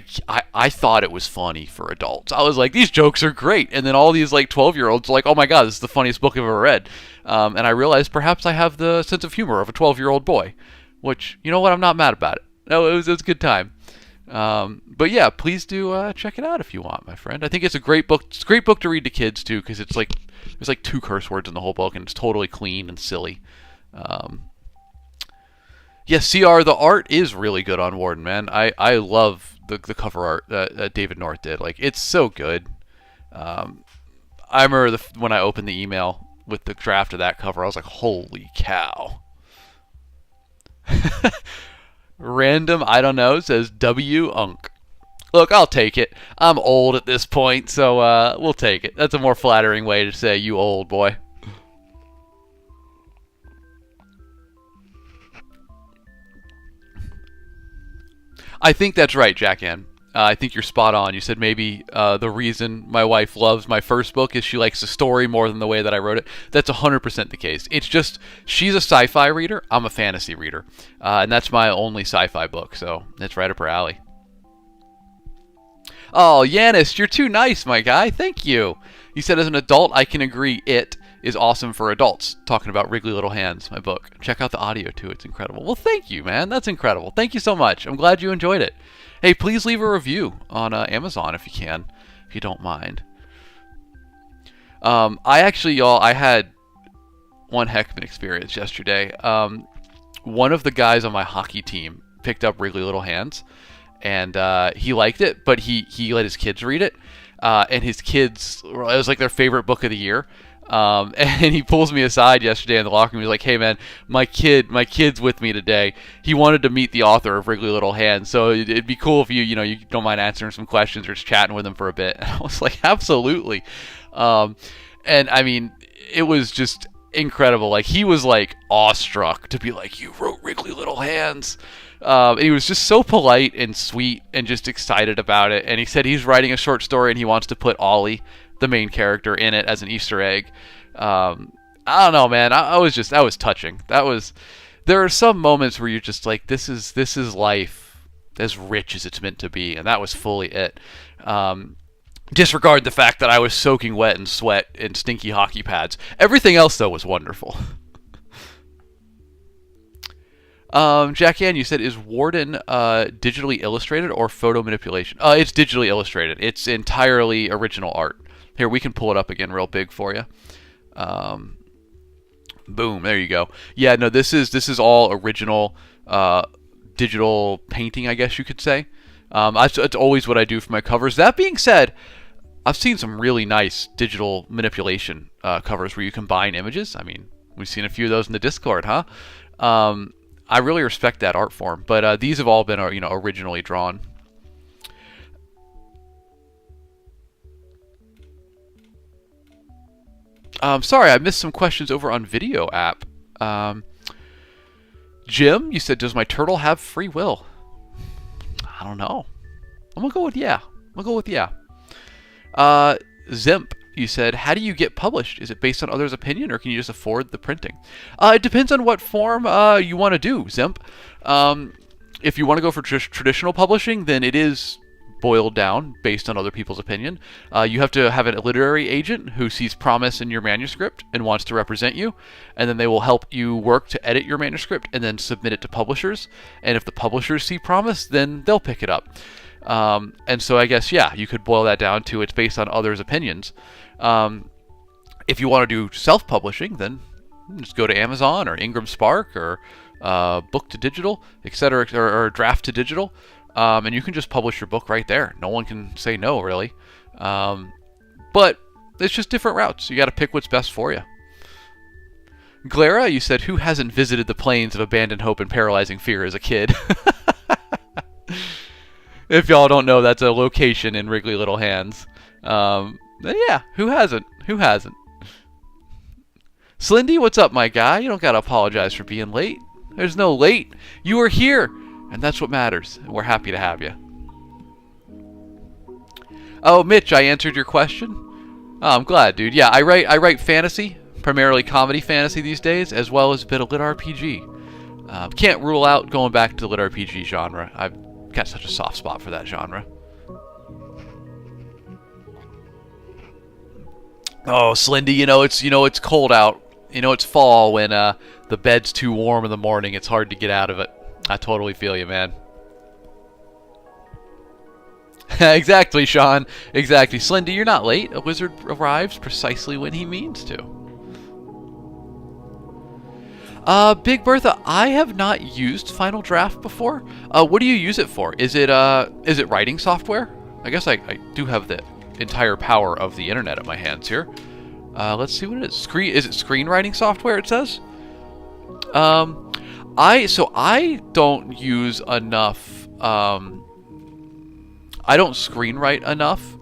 thought it was funny for adults. I was like, these jokes are great. And then all these like 12-year-olds are like, oh my god, this is the funniest book I've ever read. And I realized perhaps I have the sense of humor of a 12-year-old boy. Which, you know what, I'm not mad about it. No, it was a good time. But yeah, please do check it out if you want, my friend. I think it's a great book. It's a great book to read to kids too, because it's like there's like 2 curse words in the whole book, and it's totally clean and silly. Yeah, CR, the art is really good on Warden, man. I love the cover art that David North did. Like, it's so good. I remember when I opened the email with the draft of that cover, I was like, holy cow. Random, I don't know, says W Unk. Look, I'll take it. I'm old at this point, so we'll take it. That's a more flattering way to say you old boy. I think that's right, Jack Ann. I think you're spot on. You said maybe the reason my wife loves my first book is she likes the story more than the way that I wrote it. That's 100% the case. It's just, she's a sci-fi reader. I'm a fantasy reader. And that's my only sci-fi book, so it's right up her alley. Oh, Yanis, you're too nice, my guy. Thank you. You said as an adult, I can agree it is awesome for adults. Talking about Wriggly Little Hands, my book. Check out the audio, too. It's incredible. Well, thank you, man. That's incredible. Thank you so much. I'm glad you enjoyed it. Hey, please leave a review on Amazon if you can, if you don't mind. I had one heck of an experience yesterday. One of the guys on my hockey team picked up Wriggly Little Hands, and he liked it, but he let his kids read it. And his kids, it was like their favorite book of the year. And he pulls me aside yesterday in the locker room. He's like, "Hey man, my kid's with me today. He wanted to meet the author of Wriggly Little Hands, so it'd be cool if you don't mind answering some questions or just chatting with him for a bit." And I was like, "Absolutely." And I mean, it was just incredible. Like, he was like awestruck to be like, "You wrote Wriggly Little Hands." He was just so polite and sweet and just excited about it. And he said he's writing a short story and he wants to put Ollie, the main character, in it as an Easter egg. I don't know, man. That was touching. There are some moments where you're just like, this is life as rich as it's meant to be, and that was fully it. Disregard the fact that I was soaking wet in sweat in stinky hockey pads. Everything else, though, was wonderful. Jack Ann, you said, is Warden digitally illustrated or photo manipulation? It's digitally illustrated. It's entirely original art. Here, we can pull it up again real big for you. Boom, there you go. Yeah, no, this is all original digital painting, I guess you could say. It's always what I do for my covers. That being said, I've seen some really nice digital manipulation covers where you combine images. I mean, we've seen a few of those in the Discord, huh? I really respect that art form, but these have all been originally drawn. Sorry, I missed some questions over on Video app. Jim, you said, does my turtle have free will? I don't know. I'm gonna go with yeah. Zimp, you said, how do you get published? Is it based on others' opinion, or can you just afford the printing? It depends on what form you want to do, Zimp. If you want to go for traditional publishing, then it is boiled down based on other people's opinion. You have to have a literary agent who sees promise in your manuscript and wants to represent you, and then they will help you work to edit your manuscript and then submit it to publishers. And if the publishers see promise, then they'll pick it up. And so I guess, yeah, you could boil that down to it's based on others' opinions. If you want to do self-publishing, then just go to Amazon or Ingram Spark or Book to Digital, etc., or Draft to Digital. And you can just publish your book right there. No one can say no, really. But it's just different routes. You got to pick what's best for you. Glara, you said, who hasn't visited the plains of abandoned hope and paralyzing fear as a kid? If y'all don't know, that's a location in Wrigley Little Hands. Yeah, who hasn't? Who hasn't? Slindy, what's up, my guy? You don't got to apologize for being late. There's no late. You are here. And that's what matters. And we're happy to have you. Oh, Mitch, I answered your question. Oh, I'm glad, dude. Yeah, I write fantasy, primarily comedy fantasy these days, as well as a bit of lit RPG. Can't rule out going back to the lit RPG genre. I've got such a soft spot for that genre. Oh, Slindy, it's cold out. It's fall when the bed's too warm in the morning. It's hard to get out of it. I totally feel you, man. Exactly, Sean. Exactly. Slindy, you're not late. A wizard arrives precisely when he means to. Big Bertha, I have not used Final Draft before. What do you use it for? Is it writing software? I guess I do have the entire power of the internet at my hands here. Let's see what it is. Is it screenwriting software, it says? I don't use enough. I don't screenwrite enough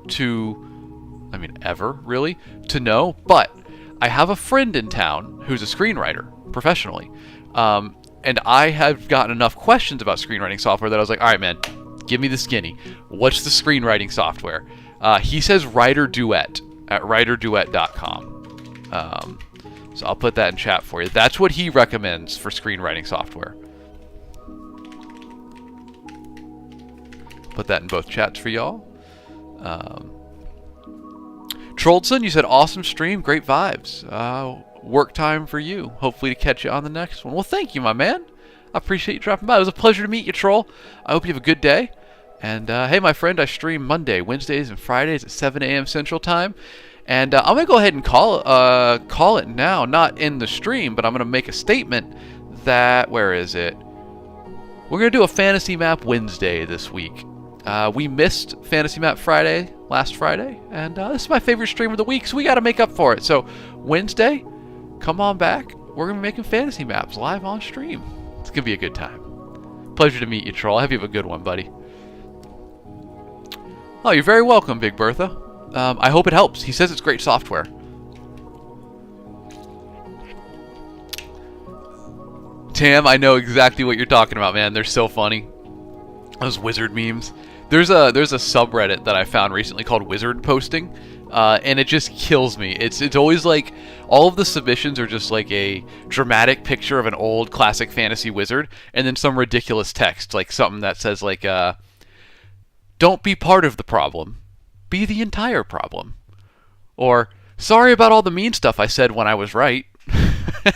ever really, to know. But I have a friend in town who's a screenwriter professionally, and I have gotten enough questions about screenwriting software that I was like, all right, man, give me the skinny. What's the screenwriting software? He says Writer Duet at writerduet.com. So I'll put that in chat for you. That's what he recommends for screenwriting software. Put that in both chats for y'all. Troldson, you said awesome stream, great vibes. Work time for you. Hopefully to catch you on the next one. Well, thank you, my man. I appreciate you dropping by. It was a pleasure to meet you, Troll. I hope you have a good day. And hey, my friend, I stream Monday, Wednesdays, and Fridays at 7 a.m. Central Time. And I'm going to go ahead and call it now, not in the stream, but I'm going to make a statement that, where is it? We're going to do a Fantasy Map Wednesday this week. We missed Fantasy Map Friday, last Friday, and this is my favorite stream of the week, so we got to make up for it. So Wednesday, come on back. We're going to be making fantasy maps live on stream. It's going to be a good time. Pleasure to meet you, Troll. I hope you have a good one, buddy. Oh, you're very welcome, Big Bertha. I hope it helps. He says it's great software. Tam, I know exactly what you're talking about, man. They're so funny. Those wizard memes. There's a subreddit that I found recently called Wizard Posting, and it just kills me. It's always like all of the submissions are just like a dramatic picture of an old classic fantasy wizard, and then some ridiculous text, like something that says like, "Don't be part of the problem. Be the entire problem," or "Sorry about all the mean stuff I said when I was right."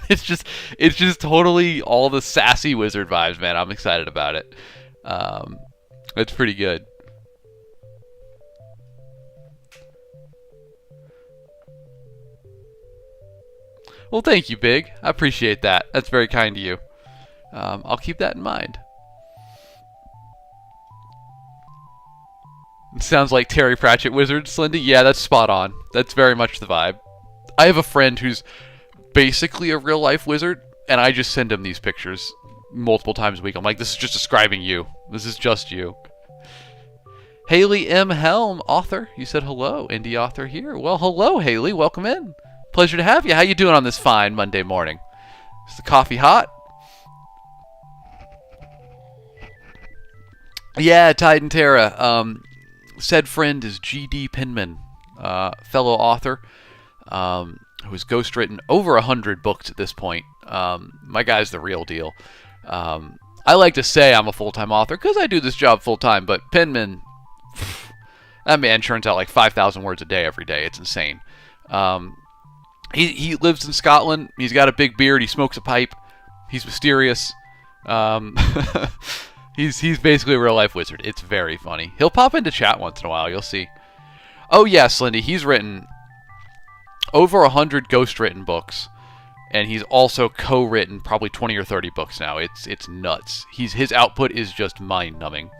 it's just totally all the sassy wizard vibes, man. I'm excited about it. It's pretty good. Well, thank you, Big. I appreciate that. That's very kind of you. I'll keep that in mind. It sounds like Terry Pratchett Wizard, Slindy. Yeah, that's spot on. That's very much the vibe. I have a friend who's basically a real-life wizard, and I just send him these pictures multiple times a week. I'm like, this is just describing you. This is just you. Haley M. Helm, author. You said hello. Indie author here. Well, hello, Haley. Welcome in. Pleasure to have you. How you doing on this fine Monday morning? Is the coffee hot? Yeah, Titan Terra. Said friend is G.D. Pinman. fellow author who's ghostwritten over 100 books at this point. My guy's the real deal. I like to say I'm a full-time author because I do this job full-time, but Penman, that man churns out like 5,000 words a day every day. It's insane. He lives in Scotland. He's got a big beard. He smokes a pipe. He's mysterious. He's basically a real-life wizard. It's very funny. He'll pop into chat once in a while. You'll see. Oh, yes, Lindy. He's written over 100 ghost-written books. And he's also co-written probably 20 or 30 books now. It's nuts. His output is just mind-numbing.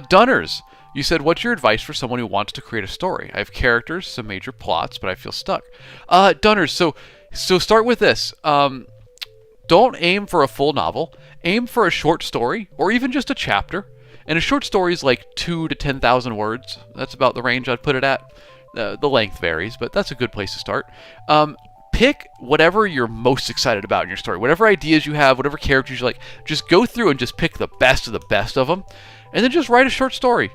Dunners, you said, what's your advice for someone who wants to create a story? I have characters, some major plots, but I feel stuck. Dunners, so start with this. Don't aim for a full novel. Aim for a short story, or even just a chapter. And a short story is like 2,000 to 10,000 words. That's about the range I'd put it at. The length varies, but that's a good place to start. Pick whatever you're most excited about in your story. Whatever ideas you have, whatever characters you like, just go through and just pick the best of them. And then just write a short story.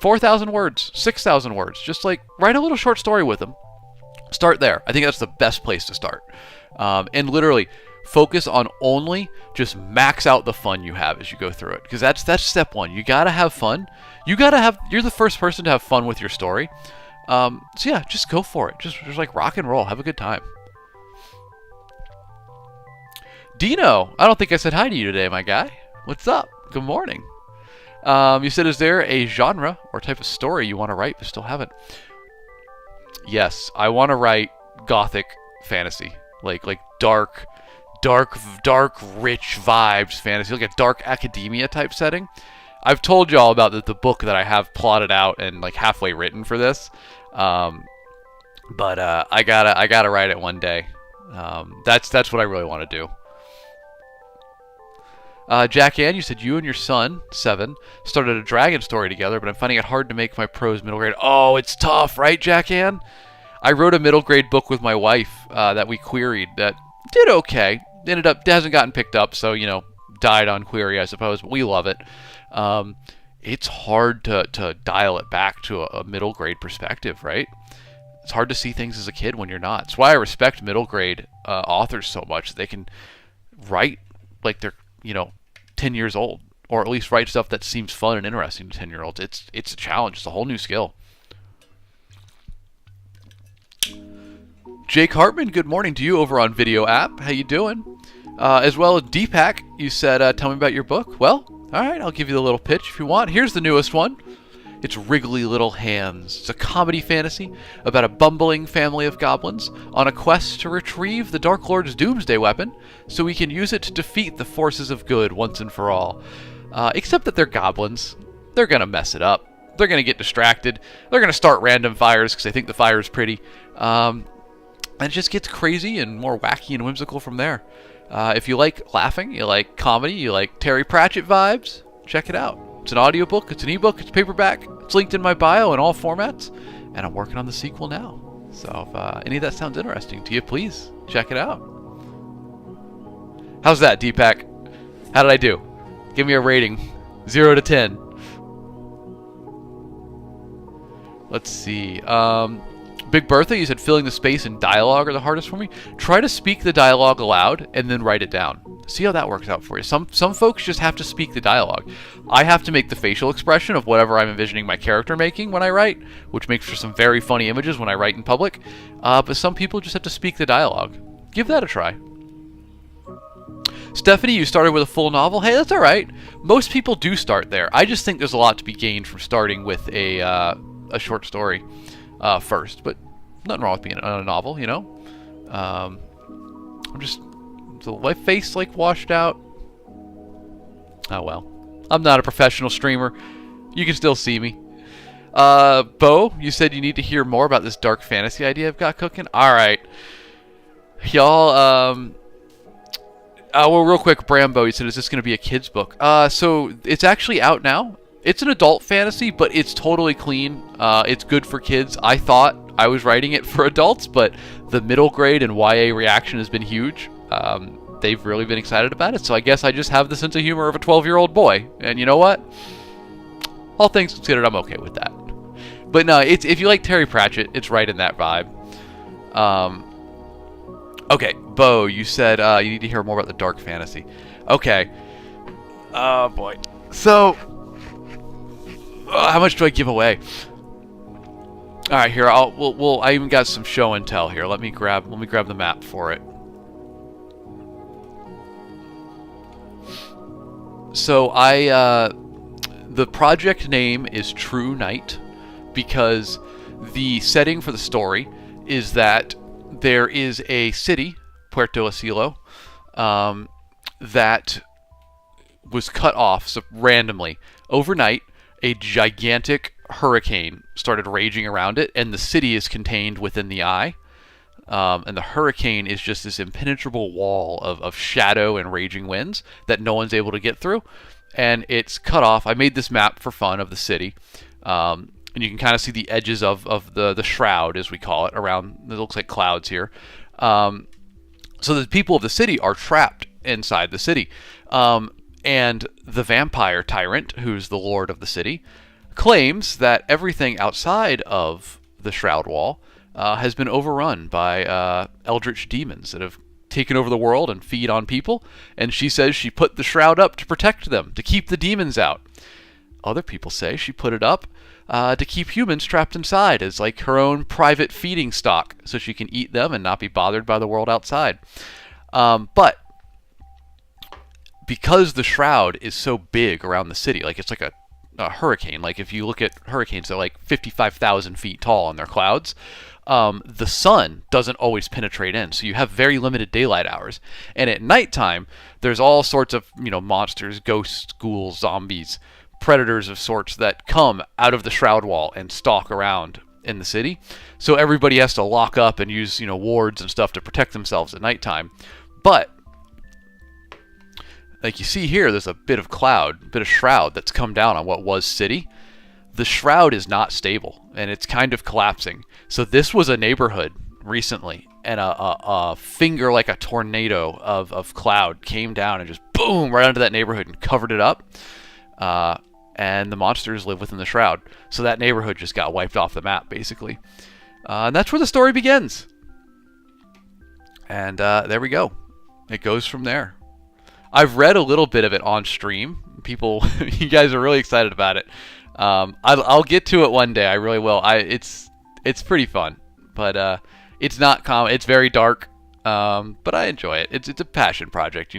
4,000 words, 6,000 words. Just like write a little short story with them. Start there. I think that's the best place to start. And literally focus on only just max out the fun you have as you go through it. Because that's step one. You gotta have fun. You're the first person to have fun with your story. So yeah, just go for it. Just like rock and roll. Have a good time. Dino, I don't think I said hi to you today, my guy. What's up? Good morning. You said, is there a genre or type of story you want to write but still haven't? Yes, I want to write gothic fantasy. Like dark, rich vibes fantasy. Like a dark academia type setting. I've told y'all about the book that I have plotted out and like halfway written for this. But I gotta write it one day. That's what I really want to do. Jack Ann, you said you and your son, 7, started a dragon story together, but I'm finding it hard to make my prose middle grade. Oh, it's tough, right, Jack Ann? I wrote a middle grade book with my wife that we queried that did okay. Hasn't gotten picked up, so, died on query, I suppose, but we love it. It's hard to dial it back to a middle grade perspective, right? It's hard to see things as a kid when you're not. That's why I respect middle grade authors so much. They can write like they're, 10 years old, or at least write stuff that seems fun and interesting to 10-year-olds. It's a challenge. It's a whole new skill. Jake Hartman, good morning to you over on Video App. How you doing? As well as Deepak, you said, tell me about your book. Well, all right, I'll give you the little pitch if you want. Here's the newest one. It's Wriggly Little Hands. It's a comedy fantasy about a bumbling family of goblins on a quest to retrieve the Dark Lord's doomsday weapon so we can use it to defeat the forces of good once and for all. Except that they're goblins. They're going to mess it up. They're going to get distracted. They're going to start random fires because they think the fire is pretty. And it just gets crazy and more wacky and whimsical from there. If you like laughing, you like comedy, you like Terry Pratchett vibes, check it out. It's an audiobook, it's an ebook, it's paperback. It's linked in my bio in all formats. And I'm working on the sequel now. So if any of that sounds interesting to you, please check it out. How's that, Deepak? How did I do? Give me a rating. 0 to 10. Let's see. Big Bertha, you said filling the space and dialogue are the hardest for me. Try to speak the dialogue aloud and then write it down. See how that works out for you. Some folks just have to speak the dialogue. I have to make the facial expression of whatever I'm envisioning my character making when I write, which makes for some very funny images when I write in public. But some people just have to speak the dialogue. Give that a try. Stephanie, you started with a full novel. Hey, that's all right. Most people do start there. I just think there's a lot to be gained from starting with a short story first. But nothing wrong with being a novel, I'm just... So my face like washed out. Oh well. I'm not a professional streamer. You can still see me. Bo, you said you need to hear more about this dark fantasy idea I've got cooking. Alright. Y'all, well, real quick, Brambo, you said, is this going to be a kid's book? So it's actually out now. It's an adult fantasy, but it's totally clean. It's good for kids. I thought I was writing it for adults, but the middle grade and YA reaction has been huge. They've really been excited about it, so I guess I just have the sense of humor of a 12-year-old boy. And you know what? All things considered, I'm okay with that. But no, it's if you like Terry Pratchett, it's right in that vibe. Okay, Bo, you said you need to hear more about the dark fantasy. Okay. Oh boy. So, how much do I give away? All right, here I even got some show and tell here. Let me grab the map for it. So the project name is True Night because the setting for the story is that there is a city, Puerto Asilo, that was cut off so randomly overnight. A gigantic hurricane started raging around it, and the city is contained within the eye. And the hurricane is just this impenetrable wall of shadow and raging winds that no one's able to get through. And it's cut off. I made this map for fun of the city. And you can kind of see the edges of the shroud, as we call it, around. It looks like clouds here. So the people of the city are trapped inside the city. And the vampire tyrant, who's the lord of the city, claims that everything outside of the shroud wall has been overrun by eldritch demons that have taken over the world and feed on people. And she says she put the shroud up to protect them, to keep the demons out. Other people say she put it up to keep humans trapped inside as like her own private feeding stock so she can eat them and not be bothered by the world outside. But because the shroud is so big around the city, like it's like a hurricane. Like if you look at hurricanes, they're like 55,000 feet tall on their clouds. The sun doesn't always penetrate in, so you have very limited daylight hours. And at nighttime, there's all sorts of monsters, ghosts, ghouls, zombies, predators of sorts that come out of the shroud wall and stalk around in the city. So everybody has to lock up and use wards and stuff to protect themselves at nighttime. But like you see here, there's a bit of shroud that's come down on what was city. The shroud is not stable, and it's kind of collapsing. So this was a neighborhood recently, and a finger like a tornado of cloud came down and just boom right onto that neighborhood and covered it up. And the monsters live within the shroud. So that neighborhood just got wiped off the map, basically. And that's where the story begins. And there we go. It goes from there. I've read a little bit of it on stream. People, you guys are really excited about it. I'll get to it one day. I really will. It's pretty fun, but it's not common. It's very dark, but I enjoy it. It's a passion project,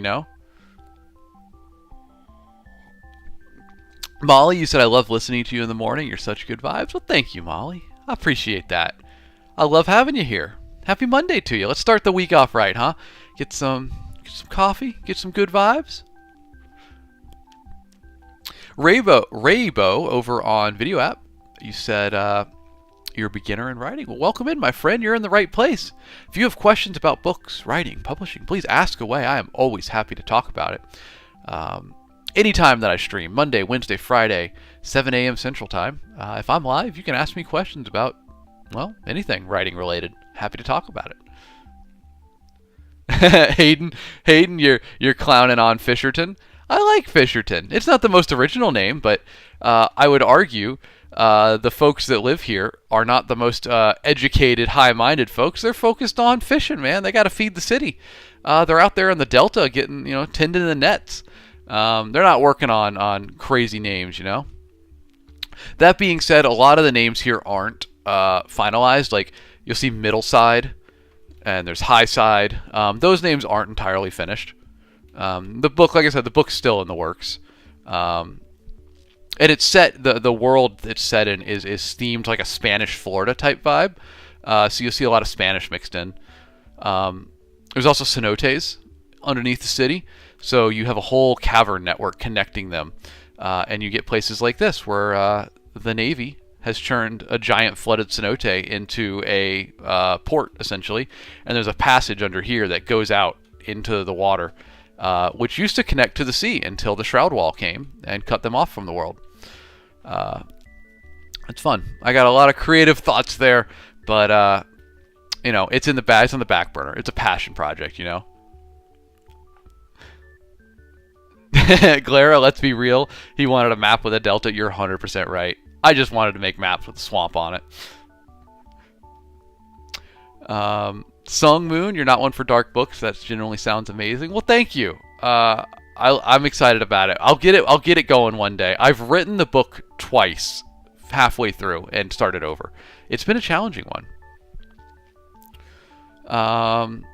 Molly, you said I love listening to you in the morning. You're such good vibes. Well, thank you, Molly. I appreciate that. I love having you here. Happy Monday to you. Let's start the week off right, huh? Get some coffee, get some good vibes. Raybo over on Video App, you said you're a beginner in writing. Well, welcome in, my friend. You're in the right place. If you have questions about books, writing, publishing, please ask away. I am always happy to talk about it. Anytime that I stream, Monday, Wednesday, Friday, 7 a.m. Central Time. If I'm live, you can ask me questions about, well, anything writing related. Happy to talk about it. Hayden, you're clowning on Fisherton. I like Fisherton. It's not the most original name, but I would argue the folks that live here are not the most educated, high-minded folks. They're focused on fishing, man. They got to feed the city. They're out there in the Delta getting, tending the nets. They're not working on crazy names, That being said, a lot of the names here aren't finalized. Like, you'll see Middleside, and there's Highside. Those names aren't entirely finished. The book, like I said, the book's still in the works. And it's set, the world it's set in is themed like a Spanish Florida type vibe. So you'll see a lot of Spanish mixed in. There's also cenotes underneath the city. So you have a whole cavern network connecting them. And you get places like this where the Navy has turned a giant flooded cenote into a port, essentially. And there's a passage under here that goes out into the water, which used to connect to the sea until the Shroud Wall came and cut them off from the world. It's fun. I got a lot of creative thoughts there, but it's in the bag. It's on the back burner. It's a passion project, Glara, let's be real. He wanted a map with a delta. You're 100% right. I just wanted to make maps with swamp on it. Sung Moon, you're not one for dark books. That generally sounds amazing. Well, thank you. I'm excited about it. I'll get it going one day. I've written the book twice, halfway through, and started over. It's been a challenging one.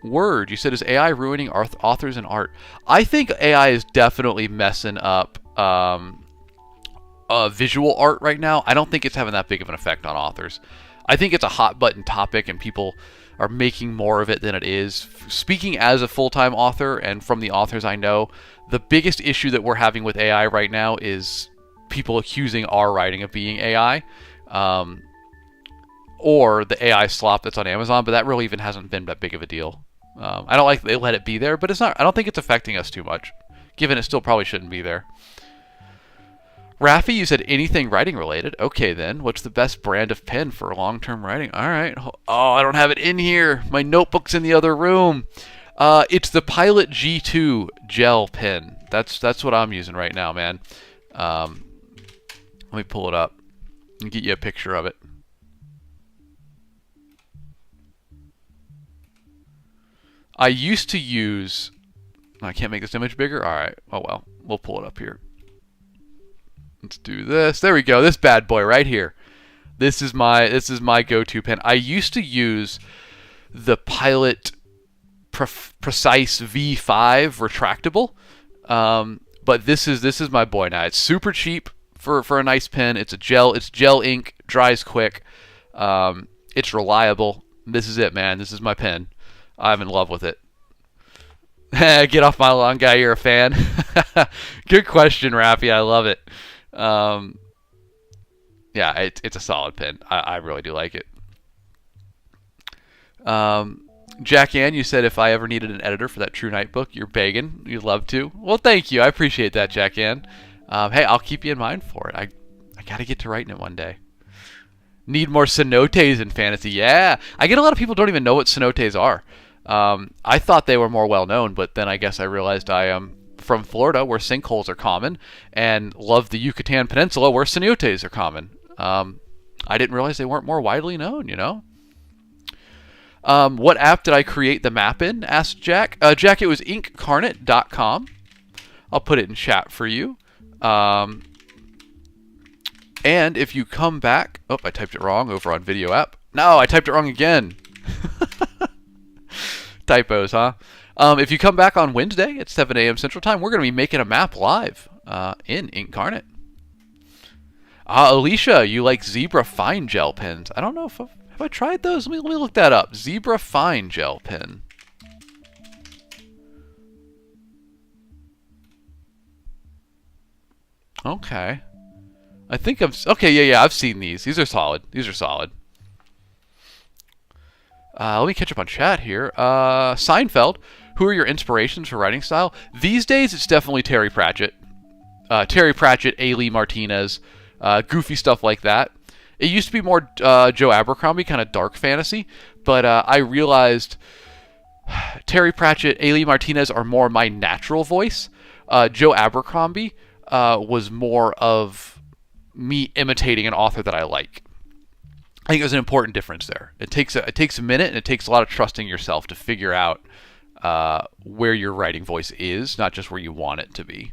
Word, you said, is AI ruining authors and art? I think AI is definitely messing up visual art right now. I don't think it's having that big of an effect on authors. I think it's a hot button topic and people are making more of it than it is. Speaking as a full-time author and from the authors I know, the biggest issue that we're having with AI right now is people accusing our writing of being AI, or the AI slop that's on Amazon, but that really even hasn't been that big of a deal. I don't like they let it be there, but it's not. I don't think it's affecting us too much, given it still probably shouldn't be there. Rafi, you said anything writing related. Okay then, what's the best brand of pen for long-term writing? All right. Oh, I don't have it in here. My notebook's in the other room. It's the Pilot G2 gel pen. That's what I'm using right now, man. Let me pull it up and get you a picture of it. I used to use... I can't make this image bigger? All right. Oh, well. We'll pull it up here. Let's do this. There we go. This bad boy right here. This is my go-to pen. I used to use the Pilot Precise V5 retractable, but this is my boy now. It's super cheap for a nice pen. It's gel ink, dries quick. It's reliable. This is it, man. This is my pen. I'm in love with it. Get off my lawn, guy. You're a fan. Good question, Rafi. I love it. Yeah, it's a solid pen. I really do like it. Jack Ann, you said if I ever needed an editor for that True Night book, you're begging. You'd love to. Well, thank you. I appreciate that, Jack Ann. Hey, I'll keep you in mind for it. I got to get to writing it one day. Need more cenotes in fantasy. Yeah. I get a lot of people don't even know what cenotes are. I thought they were more well known, but then I guess I realized I am from Florida, where sinkholes are common, and love the Yucatan Peninsula, where cenotes are common. I didn't realize they weren't more widely known, you know? What app did I create the map in? Asked Jack. Jack, it was incarnate.com. I'll put it in chat for you. And if you come back... Oh, I typed it wrong over on video app. No, I typed it wrong again. Typos, huh? If you come back on Wednesday at 7 a.m. Central Time, we're going to be making a map live in Incarnate. Alicia, you like Zebra Fine Gel pens. I don't know if have I tried those? Let me look that up. Zebra Fine Gel pen. Okay. I think okay, yeah, I've seen these. These are solid. These are solid. Let me catch up on chat here. Seinfeld, who are your inspirations for writing style? These days, it's definitely Terry Pratchett. Terry Pratchett, A. Lee Martinez, goofy stuff like that. It used to be more Joe Abercrombie, kind of dark fantasy, but I realized Terry Pratchett, A. Lee Martinez are more my natural voice. Joe Abercrombie was more of me imitating an author that I like. I think there's an important difference there. It takes a minute, and it takes a lot of trusting yourself to figure out where your writing voice is, not just where you want it to be.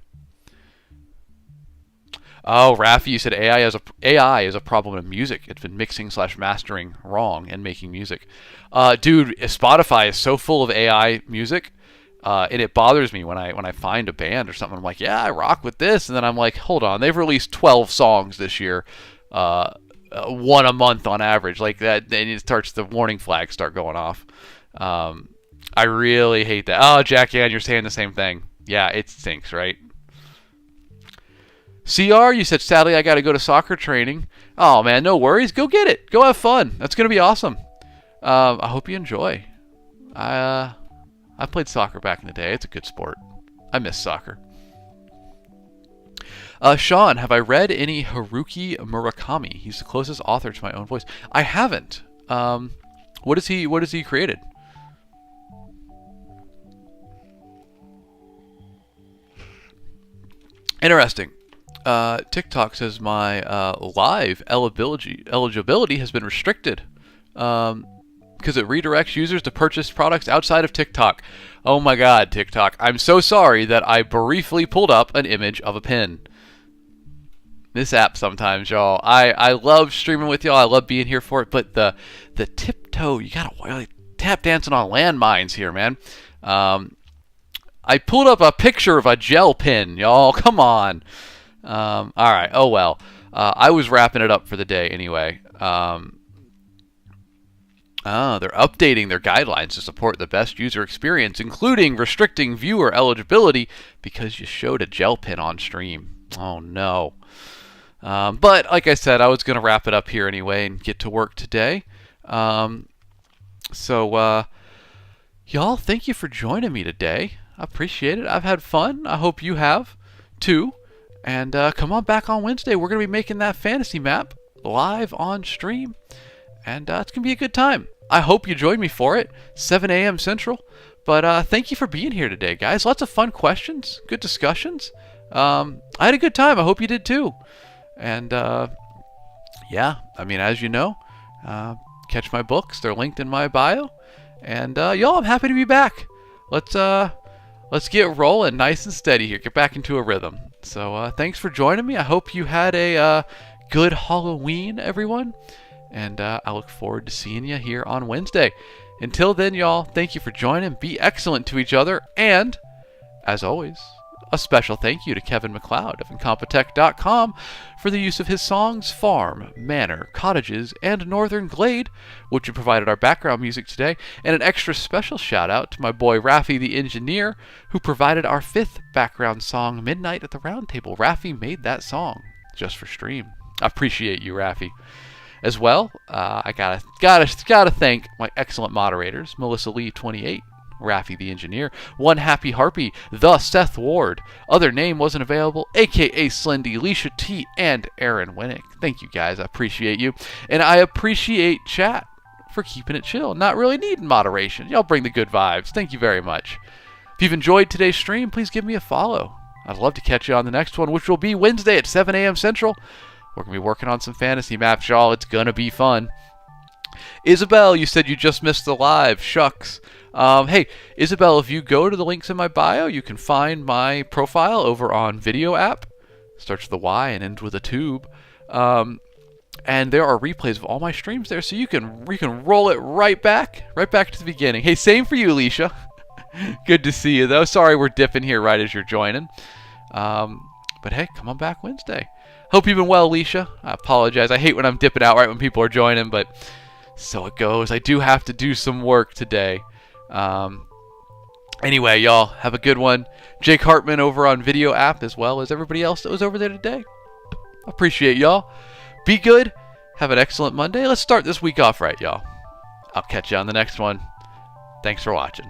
Oh, Rafi, you said AI is a problem in music. It's been mixing/mastering wrong and making music. Dude, Spotify is so full of AI music, and it bothers me when I find a band or something. I'm like, yeah, I rock with this, and then I'm like, hold on, they've released 12 songs this year. One a month on average, like that, then the warning flags start going off. I really hate that. Oh, Jack Ann, you're saying the same thing. Yeah, it stinks, right? CR, you said, sadly, I got to go to soccer training. Oh, man, no worries. Go get it. Go have fun. That's going to be awesome. I hope you enjoy. I played soccer back in the day. It's a good sport. I miss soccer. Sean, have I read any Haruki Murakami? He's the closest author to my own voice. I haven't. What has he created? Interesting. TikTok says my live eligibility has been restricted because it redirects users to purchase products outside of TikTok. Oh my God, TikTok. I'm so sorry that I briefly pulled up an image of a pin. This app sometimes, y'all. I love streaming with y'all. I love being here for it, but the tiptoe, you gotta really tap dancing on landmines here, man. I pulled up a picture of a gel pen, y'all. Come on. All right. Oh well. I was wrapping it up for the day anyway. They're updating their guidelines to support the best user experience, including restricting viewer eligibility because you showed a gel pen on stream. Oh no. But like I said, I was going to wrap it up here anyway and get to work today. So y'all, thank you for joining me today. I appreciate it. I've had fun. I hope you have too. And come on back on Wednesday. We're going to be making that fantasy map live on stream. And it's going to be a good time. I hope you join me for it, 7 a.m. Central. But thank you for being here today, guys. Lots of fun questions, good discussions. I had a good time. I hope you did too. And yeah, I mean, as you know, catch my books. They're linked in my bio. And y'all, I'm happy to be back. Let's get rolling nice and steady here. Get back into a rhythm. So thanks for joining me. I hope you had a good Halloween, everyone. And I look forward to seeing you here on Wednesday. Until then, y'all, thank you for joining. Be excellent to each other. And, as always, a special thank you to Kevin MacLeod of Incompetech.com for the use of his songs Farm, Manor, Cottages, and Northern Glade, which have provided our background music today. And an extra special shout out to my boy Raffi the Engineer, who provided our 5th background song, Midnight at the Round Table. Raffi made that song just for stream. I appreciate you, Raffi. As well, I gotta thank my excellent moderators, Melissa Lee 28, Raffi the Engineer, One Happy Harpy, The Seth Ward, Other Name Wasn't Available, aka Slendy, Alicia T, and Aaron Winnick. Thank you guys, I appreciate you. And I appreciate chat for keeping it chill, not really needing moderation. Y'all bring the good vibes. Thank you very much. If you've enjoyed today's stream, please give me a follow. I'd love to catch you on the next one, which will be Wednesday at 7 a.m. Central. We're going to be working on some fantasy maps, y'all. It's going to be fun. Isabel, you said you just missed the live. Shucks. Hey, Isabel, if you go to the links in my bio, you can find my profile over on Video app. Starts with a Y and ends with a tube. And there are replays of all my streams there, so you can roll it right back to the beginning. Hey, same for you, Alicia. Good to see you, though. Sorry we're dipping here right as you're joining. But hey, come on back Wednesday. Hope you've been well, Alicia. I apologize. I hate when I'm dipping out right when people are joining, but so it goes. I do have to do some work today. Anyway, y'all, have a good one. Jake Hartman over on Video app, as well as everybody else that was over there today. Appreciate y'all. Be good. Have an excellent Monday. Let's start this week off right, y'all. I'll catch you on the next one. Thanks for watching.